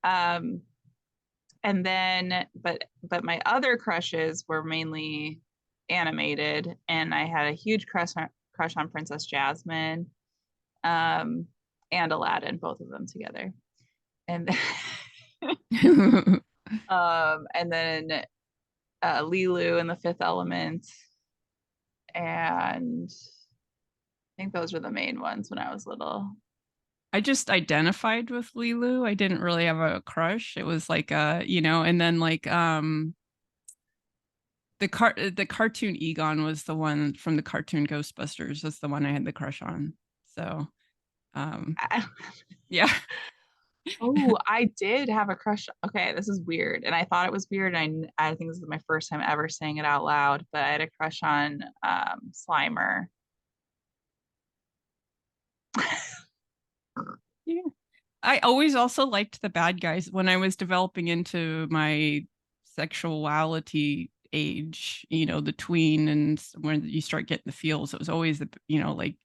Um, and then, but my other crushes were mainly animated, and I had a huge crush on Princess Jasmine, um, and Aladdin, both of them together. And and then Lilu in The Fifth Element, and I think those were the main ones when I was little. I just identified with Lilu. I didn't really have a crush. It was like and then like the cartoon Egon was the one from the cartoon Ghostbusters. That's the one I had the crush on. So yeah. Oh, I did have a crush. Okay, this is weird, and I thought it was weird. And I think this is my first time ever saying it out loud, but I had a crush on Slimer. Yeah. I always also liked the bad guys when I was developing into my sexuality age, the tween and when you start getting the feels. It was always like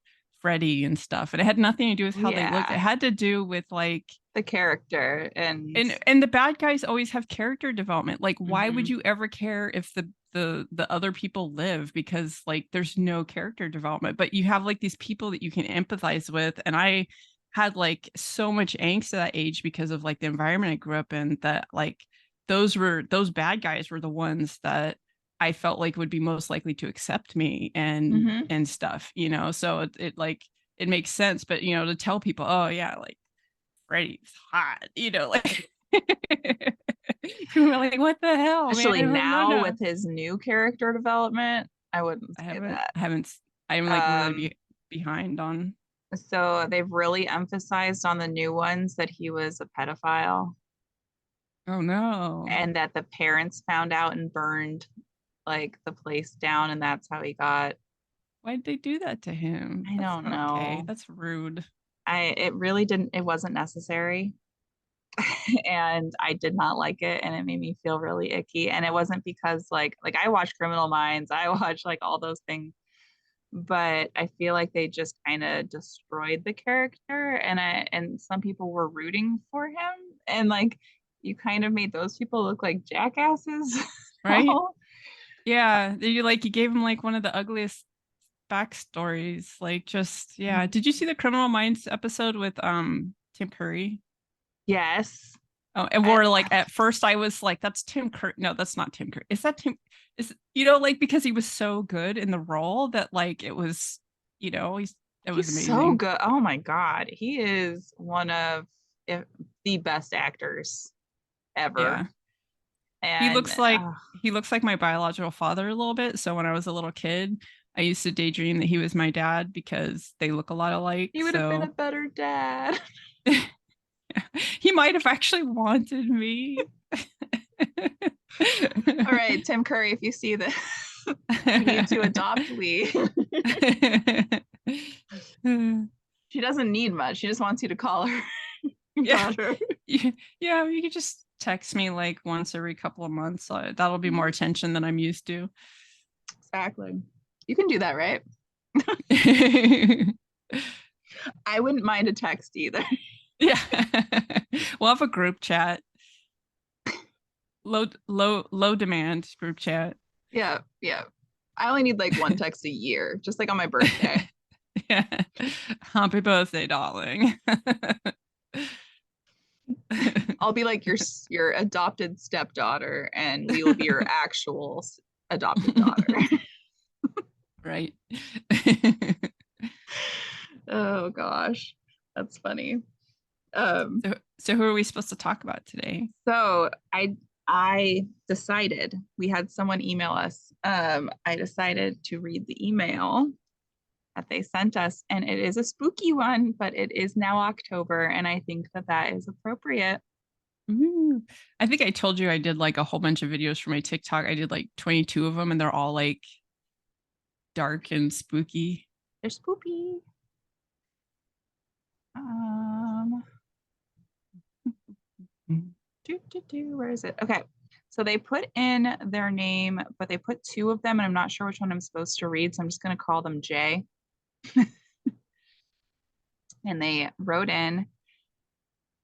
Freddy and stuff. And it had nothing to do with how they looked. It Yeah, had to do with like the character and and the bad guys always have character development. Like, why would mhm, you ever care if the other people live? Because like there's no character development, but you have like these people that you can empathize with. And I had like so much angst at that age because of like the environment I grew up in, that like those bad guys were the ones that I felt like would be most likely to accept me mhm. and stuff, you know. So it like it makes sense. But you know, to tell people, oh yeah, like Freddy's hot, you know, like we're like, what the hell, man? Especially No, no, now no. with his new character development, I wouldn't I say haven't, that. I haven't, I'm like really Um, behind on. so they've really emphasized on the new ones that he was a pedophile Oh no. and that the parents found out and burned like the place down, and that's how he got. Why'd they do that to him? I That's don't not okay. know. That's rude. It really didn't, it wasn't necessary. And I did not like it, and it made me feel really icky. And it wasn't because like I watch Criminal Minds, I watch like all those things, but I feel like they just kind of destroyed the character, and some people were rooting for him, and like you kind of made those people look like jackasses. Right? Yeah. You gave him like one of the ugliest backstories. Like just yeah. Did you see the Criminal Minds episode with Tim Curry? Yes. Oh, and I, we're like at first I was like, that's Tim Curry. No, that's not Tim Curry. Is that Tim? Is you know, like because he was so good in the role that like it was, you know, it was he's so amazing. good. Oh my God. He is one of if, the best actors ever. Yeah. He And looks like he looks like my biological father a little bit. So when I was a little kid, I used to daydream that he was my dad because they look a lot alike. he would have been a So better dad. he might have actually wanted me. All right, Tim Curry, if you see this, you need to adopt Lee. She doesn't need much. She just wants you to call her Yeah. daughter. Yeah, you could just text me like once every couple of months. That'll be more attention than I'm used to. Exactly. You can do that, right? I wouldn't mind a text either. Yeah. We'll have a group chat. Low demand group chat. Yeah, yeah. I only need like one text a year, just like on my birthday. Yeah. Happy birthday, darling. I'll be like your adopted stepdaughter, and Lee will be your actual adopted daughter. Right. Oh gosh, that's funny. So who are we supposed to talk about today? So I decided we had someone email us. I decided to read the email that they sent us, and it is a spooky one, but it is now October, and I think that that is appropriate. Ooh. I think I told you I did like a whole bunch of videos for my TikTok. I did like 22 of them and they're all like dark and spooky. They're spooky. Um, where is it? Okay. So they put in their name, but they put two of them, and I'm not sure which one I'm supposed to read. So I'm just going to call them Jay. And they wrote in,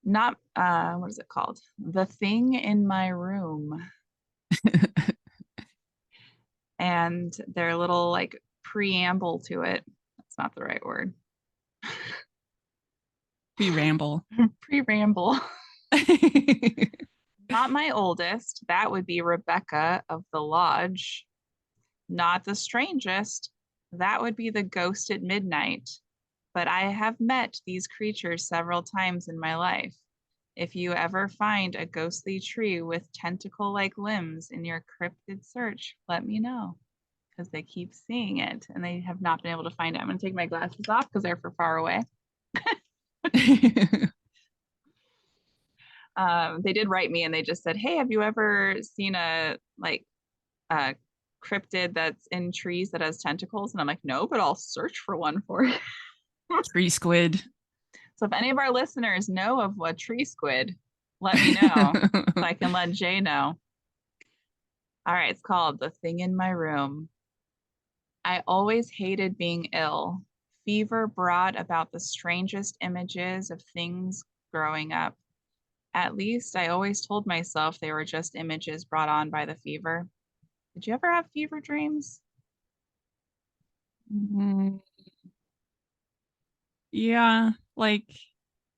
not, what is it called? The Thing in My Room. And their little like preamble to it. That's not the right word. We ramble. Pre-ramble. Not my oldest. That would be Rebecca of the Lodge. Not the strangest. That would be the ghost at midnight. But I have met these creatures several times in my life. If you ever find a ghostly tree with tentacle like limbs in your cryptid search, let me know because they keep seeing it and they have not been able to find it. I'm going to take my glasses off because they're for far away. They did write me and they just said, "Hey, have you ever seen a cryptid that's in trees that has tentacles?" And I'm like, "No, but I'll search for one for you." Tree squid. So if any of our listeners know of a tree squid, let me know so I can let Jay know. All right, it's called The Thing in My Room. I always hated being ill, fever brought about the strangest images of things growing up. At least I always told myself they were just images brought on by the fever. Did you ever have fever dreams? Mm, yeah, like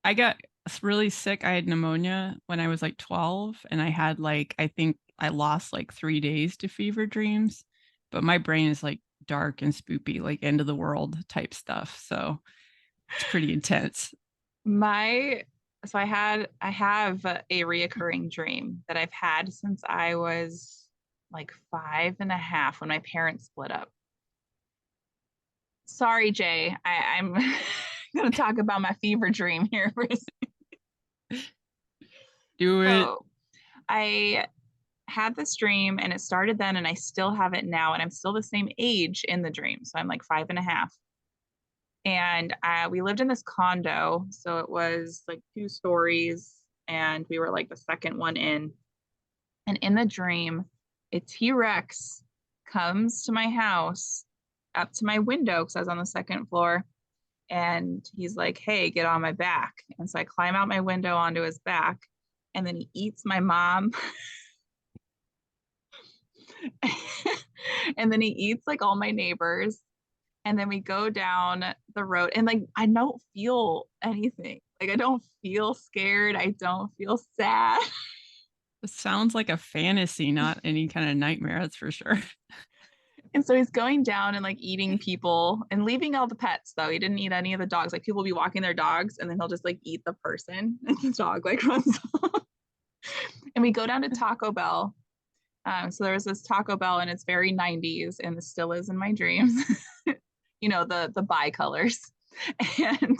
I got really sick. I had pneumonia when I was like 12, and I had like, I think I lost like 3 days to fever dreams, but my brain is like dark and spoopy, like end of the world type stuff. So it's pretty intense. My so I have a reoccurring dream that I've had since I was like 5.5 when my parents split up. Sorry, Jay. I'm gonna talk about my fever dream here for a second. Do it. So I had this dream and it started then and I still have it now and I'm still the same age in the dream. So I'm like 5.5. And we lived in this condo. So it was like 2 stories and we were like the second one in. And in the dream, a T-Rex comes to my house up to my window because I was on the second floor. And he's like, hey, get on my back. And so I climb out my window onto his back. And then he eats my mom. And then he eats like all my neighbors. And then we go down the road. And like, I don't feel anything. Like, I don't feel scared. I don't feel sad. It sounds like a fantasy, not any kind of nightmare, that's for sure. And so he's going down and like eating people and leaving all the pets though. He didn't eat any of the dogs. Like people will be walking their dogs and then he'll just like eat the person and the dog like runs off. And we go down to Taco Bell. So there was this Taco Bell and it's very 90s and it still is in my dreams. You know, the bi-colors. And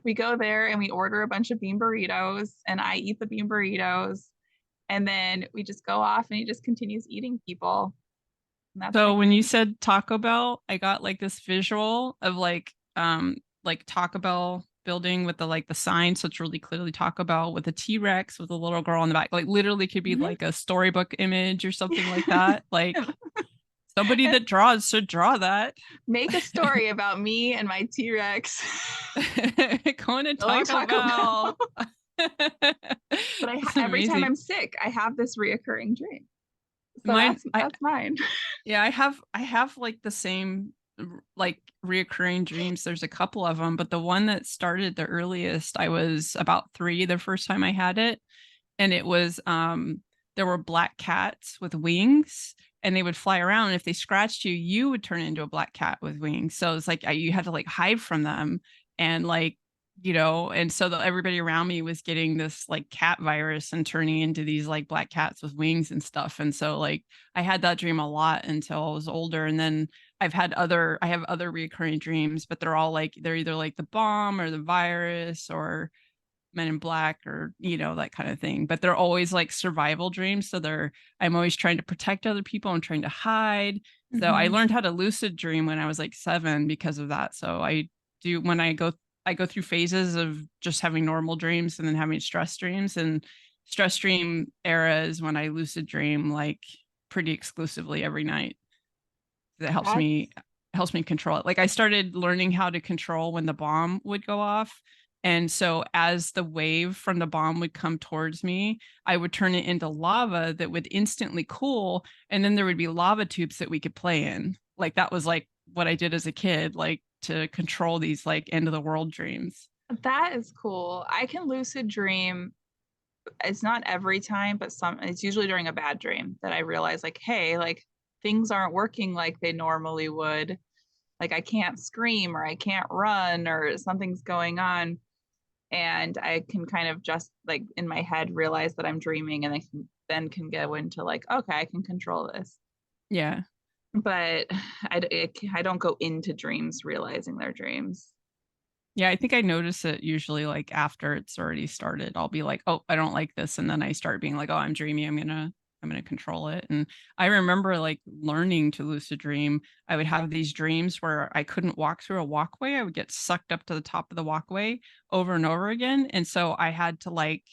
we go there and we order a bunch of bean burritos and I eat the bean burritos. And then we just go off and he just continues eating people. And that's my So when you dream. said Taco Bell, I got like this visual of like Taco Bell building with the like the sign, so it's really clearly Taco Bell with a T-Rex with a little girl in the back. Like literally could be Mhm. like a storybook image or something like that. Like somebody that draws should draw that. Make a story about me and my T-Rex Going to going Taco Taco Bell. Bell. But That's every time amazing. I'm sick, I have this reoccurring dream. So Mine, that's mine. yeah, I have like the same like reoccurring dreams. There's a couple of them, but the one that started the earliest, I was about 3 the first time I had it, and it was there were black cats with wings and they would fly around, and if they scratched you, you would turn into a black cat with wings. So it's like you had to like hide from them, and like and so everybody around me was getting this like cat virus and turning into these like black cats with wings and stuff. And so like I had that dream a lot until I was older, and then I have other recurring dreams, but they're all like they're either like the bomb or the virus or Men in Black or that kind of thing, but they're always like survival dreams. So I'm always trying to protect other people. I'm trying to hide. So I Mm-hmm. learned how to lucid dream when I was like 7 because of that. So I do when I go through phases of just having normal dreams and then having stress dreams, and stress dream era is when I lucid dream like pretty exclusively every night. That That's helps me control it. Like I started learning how to control when the bomb would go off. And so as the wave from the bomb would come towards me, I would turn it into lava that would instantly cool. And then there would be lava tubes that we could play in. Like that was like what I did as a kid, like to control these like end of the world dreams. that is cool. I can lucid dream. It's not every time, but it's usually during a bad dream that I realize like, hey, like things aren't working like they normally would. Like I can't scream or I can't run or something's going on. And I can kind of just like in my head realize that I'm dreaming and I can go into like, okay, I can control this. Yeah. But I don't go into dreams realizing they're dreams. Yeah, I think I notice it usually like after it's already started. I'll be like, "Oh, I don't like this." And then I start being like, "Oh, I'm dreamy. I'm going to control it." And I remember like learning to lucid dream. I would have these dreams where I couldn't walk through a walkway. I would get sucked up to the top of the walkway over and over again. And so I had to like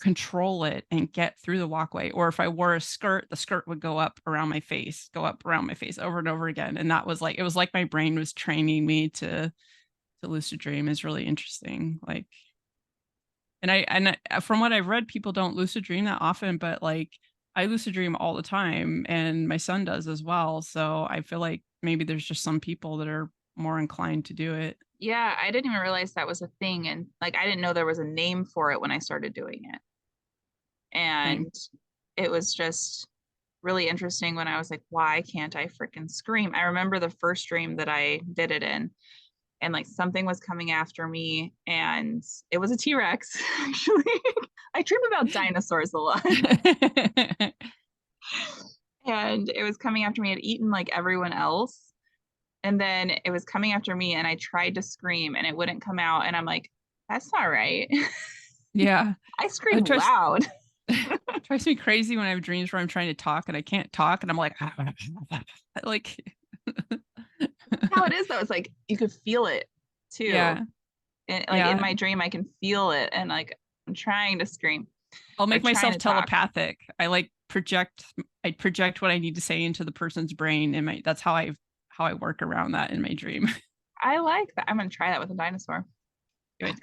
control it and get through the walkway. Or if I wore a skirt, the skirt would go up around my face, over and over again. And that was like, it was like my brain was training me to lucid dream. Is really interesting. Like, from what I've read, people don't lucid dream that often, but like I lucid dream all the time and my son does as well. So I feel like maybe there's just some people that are more inclined to do it. Yeah, I didn't even realize that was a thing. And like, I didn't know there was a name for it when I started doing it. Same. And it was just really interesting when I was like, why can't I freaking scream? I remember the first dream that I did it in, and like something was coming after me, and it was a T-Rex, actually. I dream about dinosaurs a lot. And it was coming after me. It had eaten like everyone else. And then it was coming after me, and I tried to scream and it wouldn't come out. And I'm like, that's not right. Yeah. I It scream drives, loud. it drives me crazy when I have dreams where I'm trying to talk and I can't talk and I'm like, like, How it is though, it's like you could feel it too. yeah, And like in yeah. my dream, I can feel it, and like I'm trying to scream I'll or make trying myself to talk. telepathic. I project what I need to say into the person's brain and that's how I work around that in my dream. I like that. I'm gonna try that with a dinosaur. Good.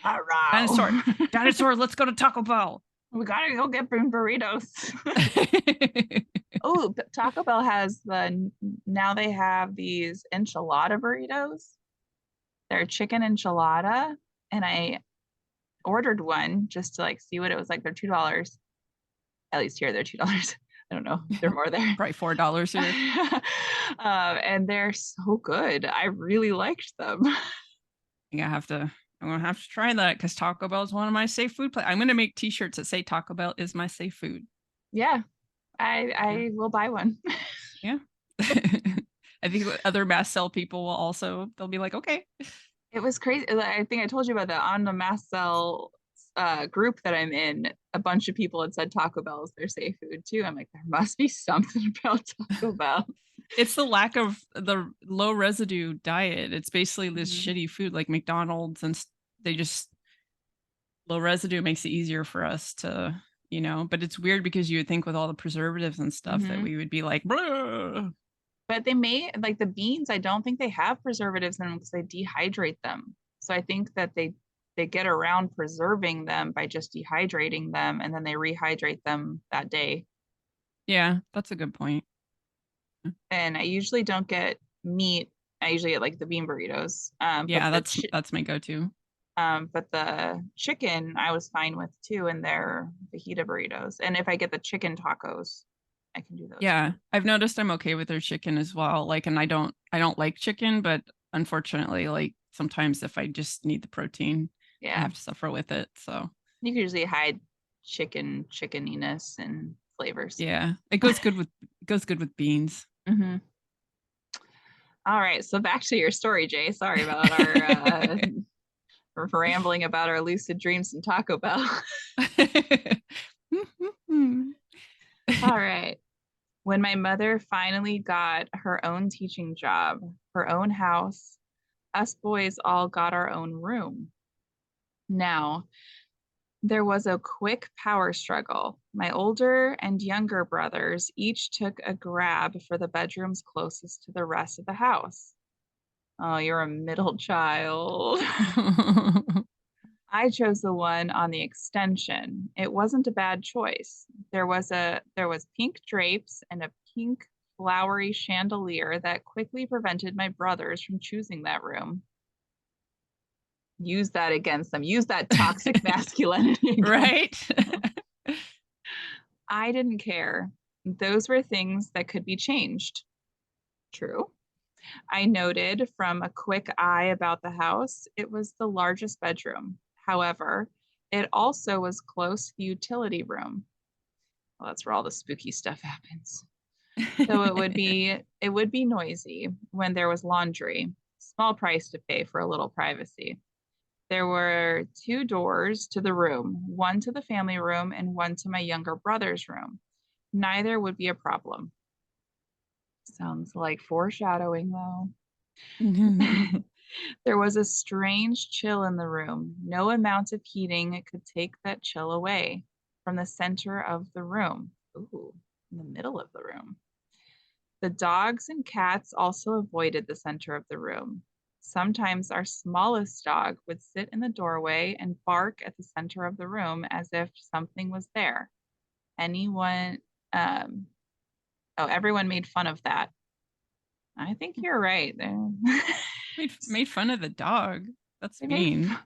Hurrah. Dinosaur, dinosaur, let's go to Taco Bell. We gotta go get burritos. Oh, Taco Bell has now they have these enchilada burritos. They're chicken enchilada, and I ordered one just to like see what it was like. They're $2. At least here, they're $2. I don't know. They're more there. Probably $4 here. And they're so good. I really liked them. I'm gonna have to try that because Taco Bell is one of my safe food places. I'm gonna make T-shirts that say Taco Bell is my safe food. Yeah, I will buy one. Yeah. I think other mass sell people will also, they'll be like, okay. It was crazy. I think I told you about that on the mass cell group that I'm in. A bunch of people had said Taco Bell is their safe food too. I'm like, there must be something about Taco Bell. It's the lack of the low residue diet. It's basically this shitty food like McDonald's, and they just, low residue makes it easier for us to, but it's weird because you would think with all the preservatives and stuff that we would be like, "Bleh." But they may, like the beans, I don't think they have preservatives in them because they dehydrate them. So I think that they get around preserving them by just dehydrating them, and then they rehydrate them that day. Yeah, that's a good point. And I usually don't get meat. I usually get like the bean burritos. Yeah, that's my go-to. But the chicken I was fine with too, and they're fajita burritos. And if I get the chicken tacos, I can do those. Yeah, too. I've noticed I'm okay with their chicken as well. Like, and I don't like chicken, but unfortunately, like sometimes if I just need the protein, I Yeah, have to suffer with it. So you can usually hide chickeniness and flavors. yeah, it goes good with beans. Mm-hmm. All right, so back to your story, Jay. Sorry about our rambling about our lucid dreams and Taco Bell. All right. When my mother finally got her own teaching job, her own house, us boys all got our own room. Now, there was a quick power struggle. My older and younger brothers each took a grab for the bedrooms closest to the rest of the house. Oh, you're a middle child. I chose the one on the extension. It wasn't a bad choice. There was pink drapes and a pink flowery chandelier that quickly prevented my brothers from choosing that room. Use that against them. Use that toxic masculinity. Right? I didn't care. Those were things that could be changed. True. I noted from a quick eye about the house, it was the largest bedroom. However, it also was close to the utility room. Well, that's where all the spooky stuff happens. So it would be noisy when there was laundry. Small price to pay for a little privacy. There were 2 doors to the room, one to the family room and one to my younger brother's room. Neither would be a problem. Sounds like foreshadowing, though. There was a strange chill in the room. No amount of heating could take that chill away. From the center of the room. Ooh, in the middle of the room. The dogs and cats also avoided the center of the room. Sometimes our smallest dog would sit in the doorway and bark at the center of the room as if something was there. Anyone, um, everyone made fun of that. I think you're right. Made fun of the dog. That's They made mean.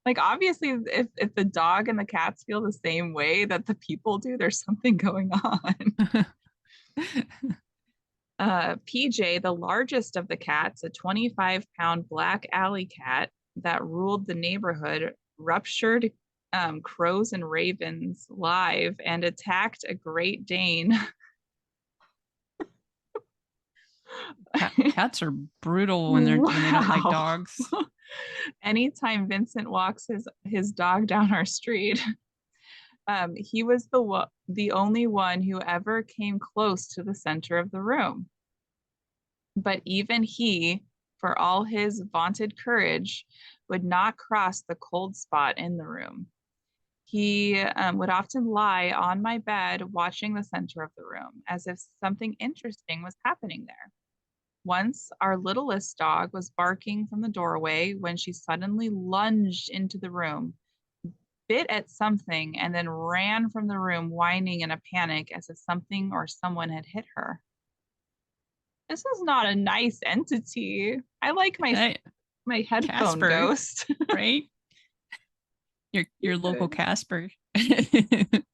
like obviously if the dog and the cats feel the same way that the people do, there's something going on. PJ, the largest of the cats, a 25-pound black alley cat that ruled the neighborhood, ruptured crows and ravens live and attacked a Great Dane. Cats are brutal when they don't like Wow. dogs. Anytime Vincent walks his dog down our street, he was the only one who ever came close to the center of the room. But even he, for all his vaunted courage, would not cross the cold spot in the room. He would often lie on my bed watching the center of the room as if something interesting was happening there. Once, our littlest dog was barking from the doorway when she suddenly lunged into the room, bit at something, and then ran from the room, whining in a panic as if something or someone had hit her. This is not a nice entity. I like my headphone Casper, ghost. right? Your local Casper. Look,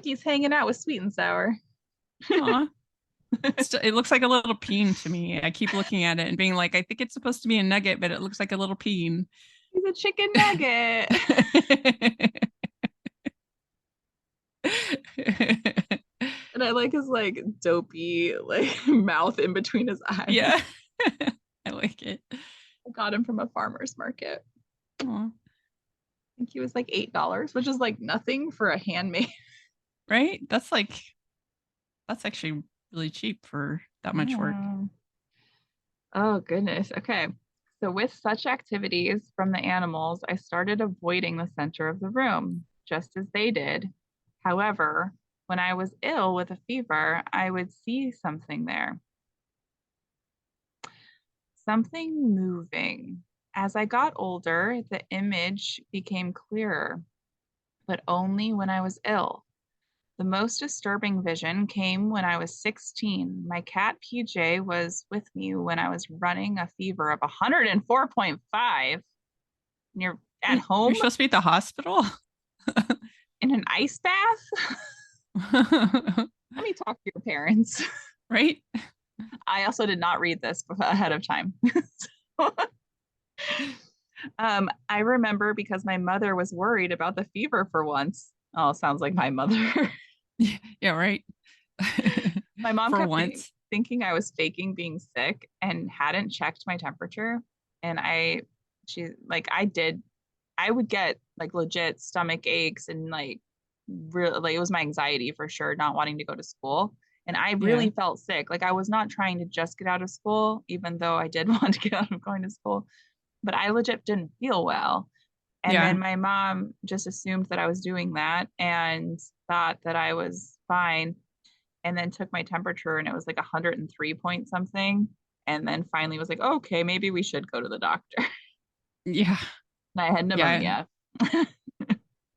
he's hanging out with Sweet and Sour. Aw. It looks like a little peen to me. I keep looking at it and being like, I think it's supposed to be a nugget, but it looks like a little peen. He's a chicken nugget. And I like his like dopey like mouth in between his eyes. Yeah. I like it. I got him from a farmer's market. Aw. I think he was like $8, which is like nothing for a handmade. Right? That's actually really cheap for that much work. Oh goodness. Okay. So with such activities from the animals, I started avoiding the center of the room, just as they did. However, when I was ill with a fever, I would see something there. Something moving. As I got older, the image became clearer, but only when I was ill. The most disturbing vision came when I was 16. My cat PJ was with me when I was running a fever of 104.5. And you're at home You're supposed to be at the hospital? in an ice bath? Let me talk to your parents. Right? I also did not read this ahead of time. I remember because my mother was worried about the fever for once. Oh, sounds like my mother. Yeah, right. My mom for kept once. thinking I was faking being sick and hadn't checked my temperature. And I would get like legit stomach aches and like really like it was my anxiety for sure, not wanting to go to school. And I really Yeah. felt sick. Like I was not trying to just get out of school, even though I did want to get out of going to school, but I legit didn't feel well. And Yeah. then my mom just assumed that I was doing that and thought that I was fine. And then took my temperature and it was like 103 point something. And then finally was like, okay, maybe we should go to the doctor. Yeah. And I had Yeah. pneumonia.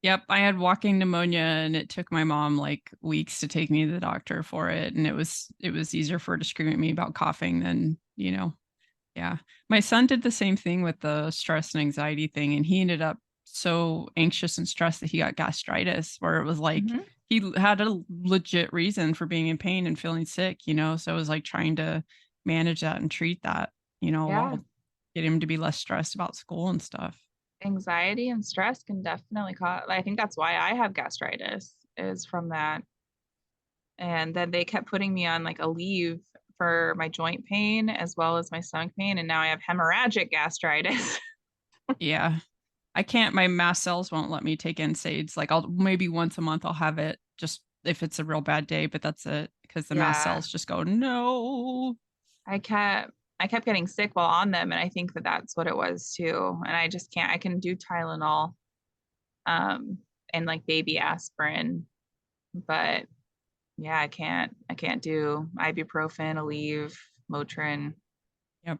Yep. I had walking pneumonia and it took my mom like weeks to take me to the doctor for it. And it was easier for her to scream at me about coughing than, yeah. My son did the same thing with the stress and anxiety thing. And he ended up so anxious and stressed that he got gastritis, where it was like he had a legit reason for being in pain and feeling sick, So it was like trying to manage that and treat that, Yeah. while get him to be less stressed about school and stuff. Anxiety and stress can definitely cause, I think that's why I have gastritis is from that. And then they kept putting me on like a leave for my joint pain as well as my stomach pain. And now I have hemorrhagic gastritis. Yeah. I can't, my mast cells won't let me take NSAIDs. Like I'll maybe once a month I'll have it just if it's a real bad day, but that's it because the mast Yeah. cells just go, no. I kept I kept getting sick while on them, and I think that that's what it was too. And I just can't. I can do Tylenol, um, and like baby aspirin, but yeah, I can't do ibuprofen, Aleve, Motrin. Yep.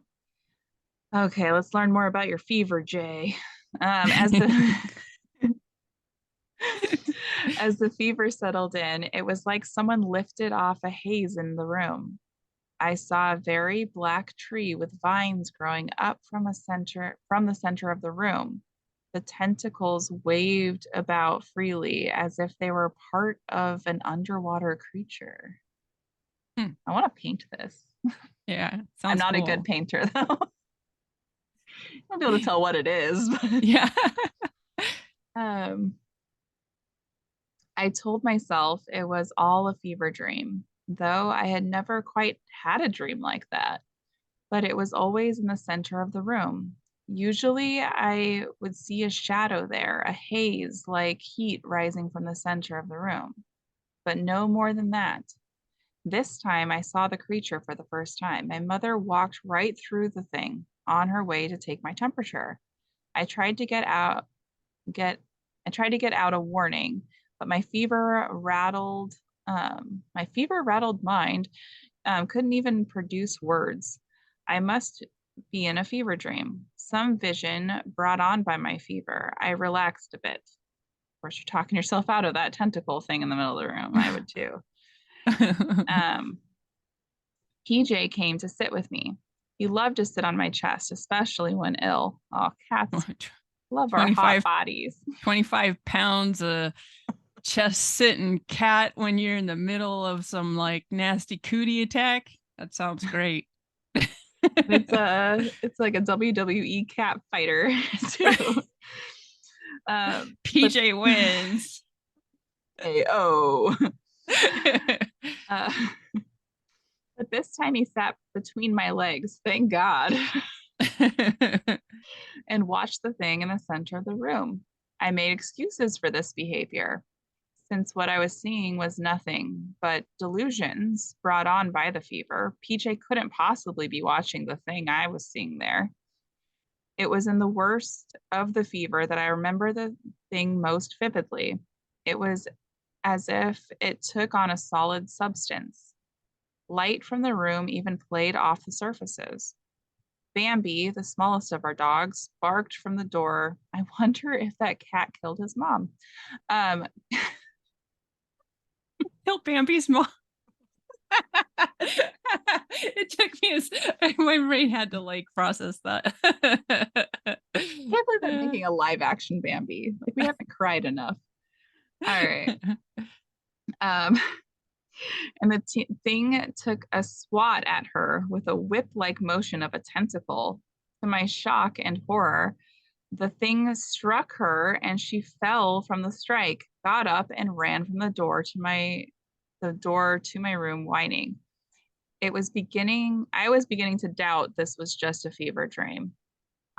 Okay, let's learn more about your fever, Jay. As the as the fever settled in, it was like someone lifted off a haze in the room. I saw a very black tree with vines growing up from the center of the room. The tentacles waved about freely as if they were part of an underwater creature. Hmm. I want to paint this. Yeah, I'm sounds not a good cool. painter though. I'll be able to tell what it is. But, Yeah. um, I told myself it was all a fever dream, though I had never quite had a dream like that. But it was always in the center of the room. Usually, I would see a shadow there, a haze like heat rising from the center of the room, but no more than that. This time, I saw the creature for the first time. My mother walked right through the thing on her way to take my temperature. I tried to get I tried to get out a warning, but my fever rattled mind couldn't even produce words. I must be in a fever dream. Some vision brought on by my fever. I relaxed a bit. Of course, you're talking yourself out of that tentacle thing in the middle of the room. I would too. Um, PJ came to sit with me. He loved to sit on my chest, especially when ill. Oh, cats love our hot 25, bodies. 25 pounds of chest sitting cat when you're in the middle of some like nasty cootie attack. That sounds great. It's like a WWE cat fighter too. But PJ wins. oh, uh, but this time he sat between my legs, thank God, and watched the thing in the center of the room. I made excuses for this behavior, since what I was seeing was nothing but delusions brought on by the fever. PJ couldn't possibly be watching the thing I was seeing there. It was in the worst of the fever that I remember the thing most vividly. It was as if it took on a solid substance. Light from the room even played off the surfaces. Bambi, the smallest of our dogs, barked from the door. I wonder if that cat killed his mom. Um, Kill Bambi's mom. It took me my brain had to like process that. I can't believe they're making a live action Bambi. Like we haven't cried enough. All right. Um, and the thing took a swat at her with a whip-like motion of a tentacle. To my shock and horror, the thing struck her and she fell from the strike, got up and ran from the door to my room whining. I was beginning to doubt this was just a fever dream.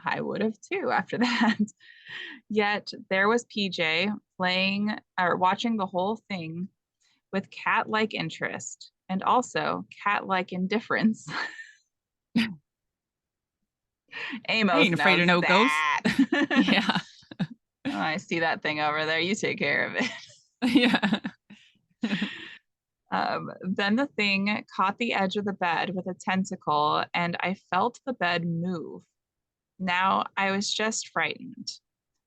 I would have too after that. Yet there was PJ playing or watching the whole thing with cat-like interest and also cat-like indifference. I Amos ain't afraid of knows no ghosts. that. Yeah. Oh, I see that thing over there. You take care of it. Yeah. Then the thing caught the edge of the bed with a tentacle, and I felt the bed move. Now I was just frightened.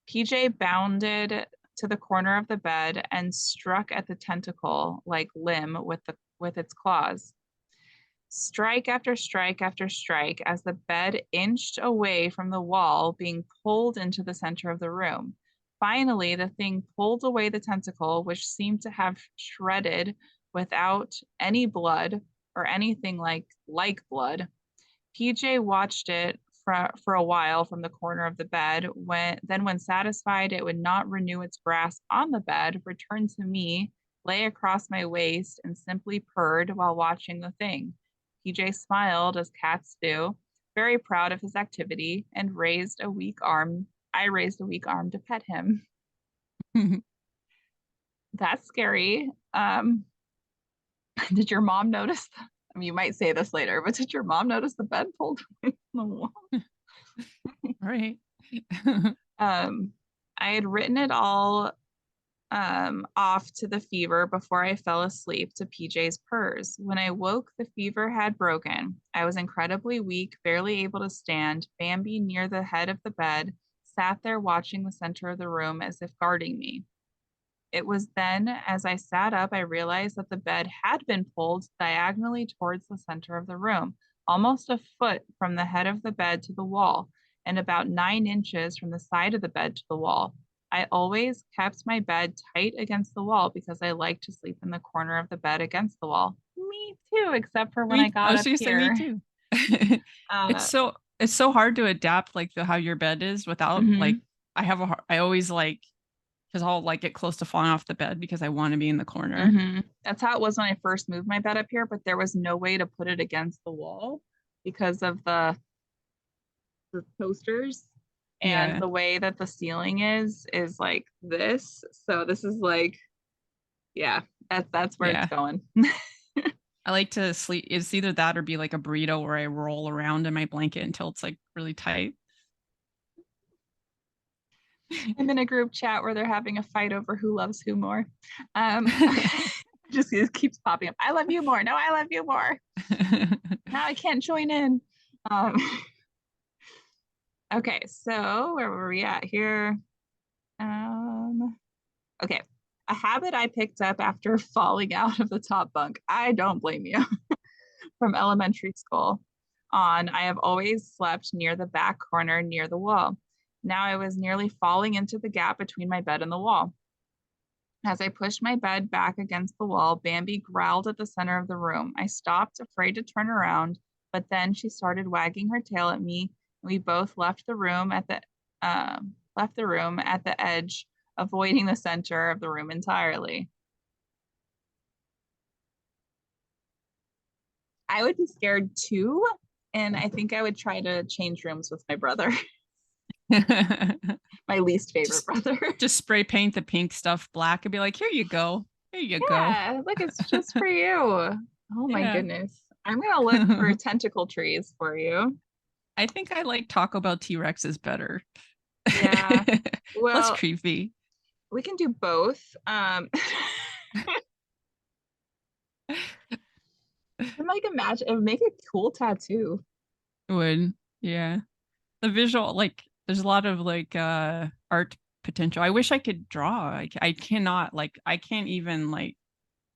PJ bounded to the corner of the bed and struck at the tentacle like limb with its claws. Strike after strike after strike as the bed inched away from the wall, being pulled into the center of the room. Finally, the thing pulled away the tentacle, which seemed to have shredded without any blood or anything like blood. PJ watched it for a while from the corner of the bed. When satisfied it would not renew its grasp on the bed, returned to me, lay across my waist, and simply purred while watching the thing. PJ smiled as cats do, very proud of his activity, and raised a weak arm. I raised a weak arm to pet him. That's scary. Did your mom notice I mean, you might say this later, but did your mom notice the bed pulled away from the wall? Right. I had written it all off to the fever before I fell asleep to PJ's purrs. When I woke, the fever had broken. I was incredibly weak, barely able to stand. Bambi, near the head of the bed, sat there watching the center of the room as if guarding me. It was then, as I sat up, I realized that the bed had been pulled diagonally towards the center of the room, almost a foot from the head of the bed to the wall, and about 9 inches from the side of the bed to the wall. I always kept my bed tight against the wall because I like to sleep in the corner of the bed against the wall. Me too, except for when I I got was up gonna say me here. too. Uh, It's so hard to adapt like how your bed is without like mhm, I always like because I'll like get close to falling off the bed because I want to be in the corner. mhm. That's how it was when I first moved my bed up here, but there was no way to put it against the wall because of the coasters and Yeah. the way that the ceiling is like this. So this is like, yeah, that's where it's Yeah. going. I like to sleep. It's either that or be like a burrito where I roll around in my blanket until it's like really tight. I'm in a group chat where they're having a fight over who loves who more. Just it keeps popping up. I love you more. No, I love you more. Now I can't join in. Um, okay, so where were we at here? Um, okay, a habit I picked up after falling out of the top bunk. I don't blame you. From elementary school on, I have always slept near the back corner near the wall. Now I was nearly falling into the gap between my bed and the wall. As I pushed my bed back against the wall, Bambi growled at the center of the room. I stopped, afraid to turn around, but then she started wagging her tail at me, and we both left the room at the edge, avoiding the center of the room entirely. I would be scared too, and I think I would try to change rooms with my brother, my least favorite just brother. just spray paint the pink stuff black and be like, here you go. Here you go. Yeah, look, it's just for you. Oh my Yeah. goodness. I'm gonna look for tentacle trees for you. I think I like Taco Bell T-Rexes better. Yeah. Less Well, creepy. we can do both. I'm like imagine it would make a cool tattoo. Would. Yeah. The visual, like, there's a lot of like art potential. I wish I could draw. I cannot, like, I can't even like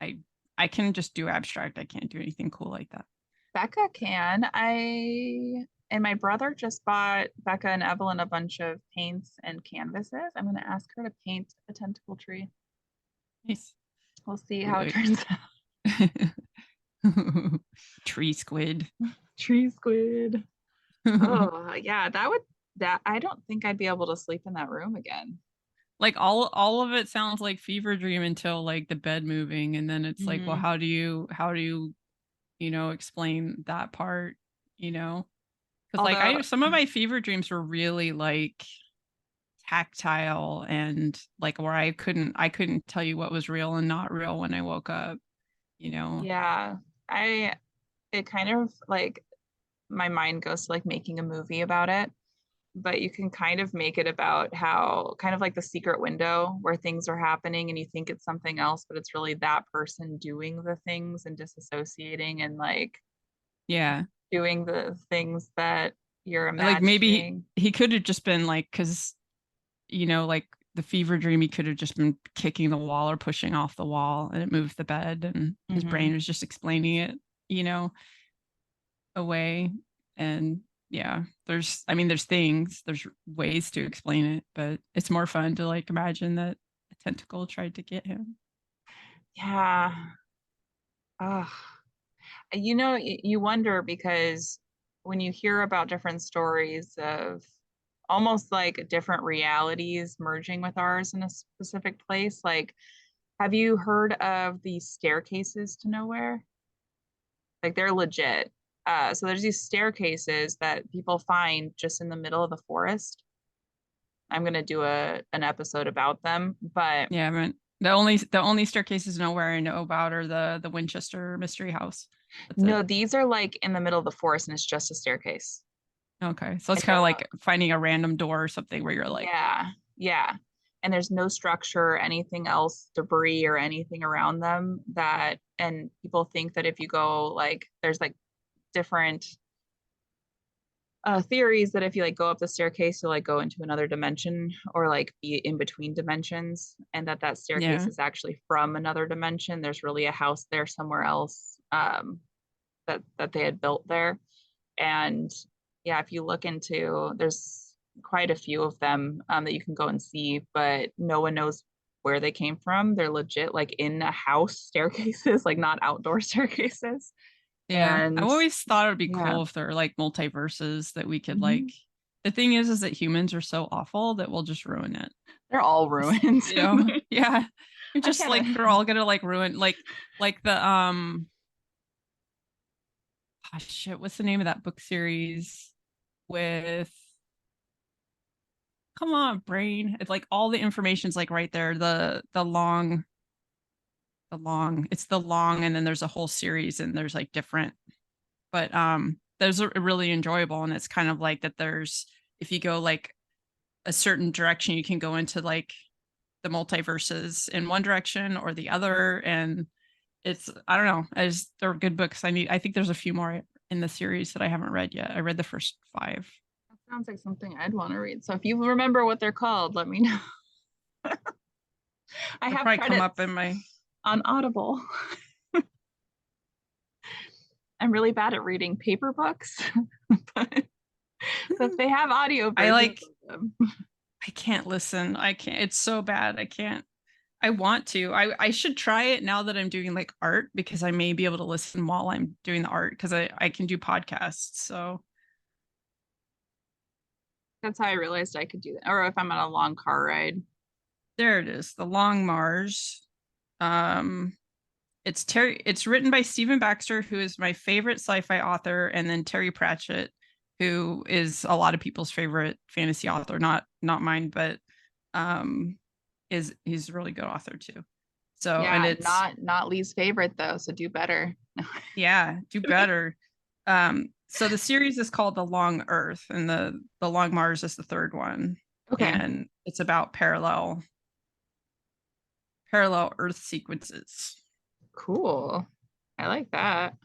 I I can just do abstract. I can't do anything cool like that. Becca can. I and my brother just bought Becca and Evelyn a bunch of paints and canvases. I'm gonna ask her to paint a tentacle tree. Nice. We'll see how it Good. turns out. Tree squid. Tree squid. Oh yeah, that I don't think I'd be able to sleep in that room again. Like all of it sounds like fever dream until like the bed moving, and then it's like, well, Hmm. how do you explain that part, you know? Because like Although, I some of my fever dreams were really like tactile and like where I couldn't tell you what was real and not real when I woke up, you know. yeah, I it kind of like my mind goes to like making a movie about it, but you can kind of make it about how kind of like the secret window where things are happening and you think it's something else, but it's really that person doing the things and disassociating and like Yeah. doing the things that you're Like maybe imagining. he could have just been like, because like the fever dream, he could have just been kicking the wall or pushing off the wall and it moved the bed and his Hmm. brain was just explaining it, you know, away. And yeah, there's ways to explain it, but it's more fun to like imagine that a tentacle tried to get him. Yeah. Oh, you wonder because when you hear about different stories of almost like different realities merging with ours in a specific place, like have you heard of these staircases to nowhere? Like they're legit. So there's these staircases that people find just in the middle of the forest. I'm gonna do an episode about them, but Yeah, I haven't. The only staircases nowhere I know about are the Winchester Mystery House. That's it. No, these are like in the middle of the forest and it's just a staircase. Okay. So it's And kind of like finding a random door or something where you're like, yeah, yeah. And there's no structure or anything else, debris or anything around them that, and people think that if you go like, there's like different theories that if you like go up the staircase, you'll like go into another dimension or like be in between dimensions, and that that staircase yeah, is actually from another dimension. There's really a house there somewhere else that they had built there. And yeah, if you look into, there's quite a few of them that you can go and see, but no one knows where they came from. They're legit like in a house staircases, like not outdoor staircases. yeah. I've And always thought it'd be yeah. cool if there are like multiverses that we could like. Mhm. The thing is that humans are so awful that we'll just ruin it. They're all Just, ruined. yeah. You're I just like can't. they're all gonna like ruin like the oh, shit, what's the name of that book series with come on, brain. It's like all the information's like right there. The long it's the long and then there's a whole series and there's like different but those are really enjoyable and it's kind of like that there's if you go like a certain direction you can go into like the multiverses in one direction or the other and it's I don't know they're good books. I think there's a few more in the series that I haven't read yet. I read the first 5. That sounds like something I'd want to read. So if you remember what they're called, let me know. I They'll have probably come up credits in my on Audible. I'm really bad at reading paper books, but if they have audio I versions like of them. I can't listen. I can't. It's so bad. I can't. I want to. I should try it now that I'm doing like art because I may be able to listen while I'm doing the art because I can do podcasts. So That's how I realized I could do that. Or if I'm on a long car ride. there it is. The Long Mars. Um it's written by Stephen Baxter, who is my favorite sci-fi author, and then Terry Pratchett, who is a lot of people's favorite fantasy author, not mine, but um he's a really good author too. So and Yeah, it's not Lee's favorite though, so do better. yeah, do better. So the series is called The Long Earth, and the Long Mars is the third one, Okay, and it's about parallel Earth sequences. cool. I like that.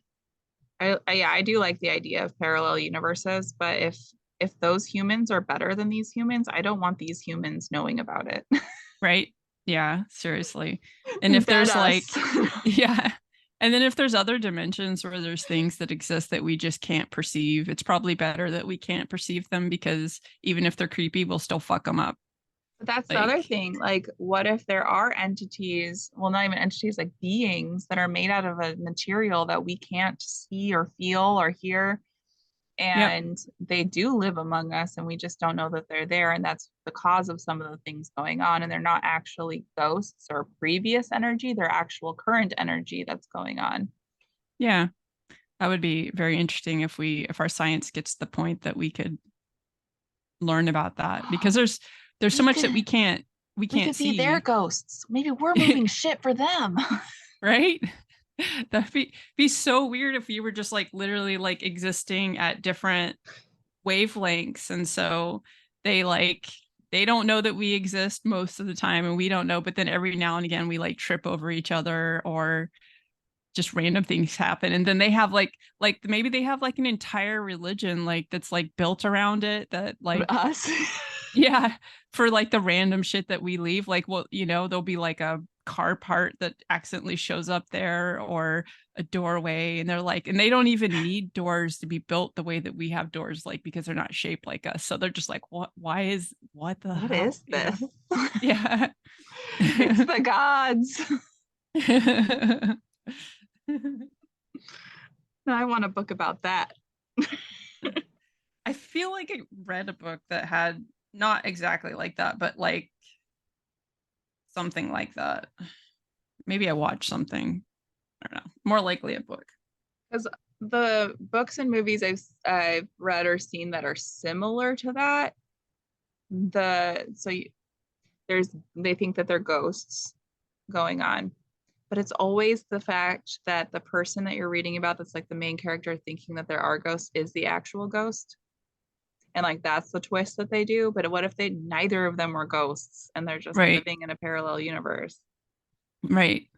Yeah, I do like the idea of parallel universes, but if those humans are better than these humans, I don't want these humans knowing about it. Right? Yeah, seriously. And if Dead there's like, us. yeah. And then if there's other dimensions where there's things that exist that we just can't perceive, it's probably better that we can't perceive them because even if they're creepy, we'll still fuck them up. But that's the Like, other thing. Like, what if there are entities, well, not even entities, like beings that are made out of a material that we can't see or feel or hear? yep. And they do live among us, and we just don't know that they're there. And that's the cause of some of the things going on. And they're not actually ghosts or previous energy, they're actual current energy that's going on. Yeah. That would be very interesting if our science gets to the point that we could learn about that because there's so We much that could we we can't could be their see. ghosts. Maybe we're moving shit for them. Right? That'd be so weird if we were just like literally like existing at different wavelengths and so they like they don't know that we exist most of the time and we don't know but then every now and again we like trip over each other or just random things happen and then they have like maybe they have like an entire religion like that's like built around it that like Us. yeah, for like the random shit that we leave. Like, well, there'll be like a car part that accidentally shows up there or a doorway. And they're like, and they don't even need doors to be built the way that we have doors, like, because they're not shaped like us. So they're just like, what the What hell? is this? Yeah. It's the gods. No, I want a book about that. I feel like I read a book that had not exactly like that, but like something like that. Maybe I watched something. I don't know. More likely a book. Because the books and movies I've read or seen that are similar to that, there's they think that they're ghosts going on. But it's always the fact that the person that you're reading about that's like the main character thinking that there are ghosts is the actual ghost. And like that's the twist that they do. But what if they neither of them were ghosts and they're just Right. living in a parallel universe? Right.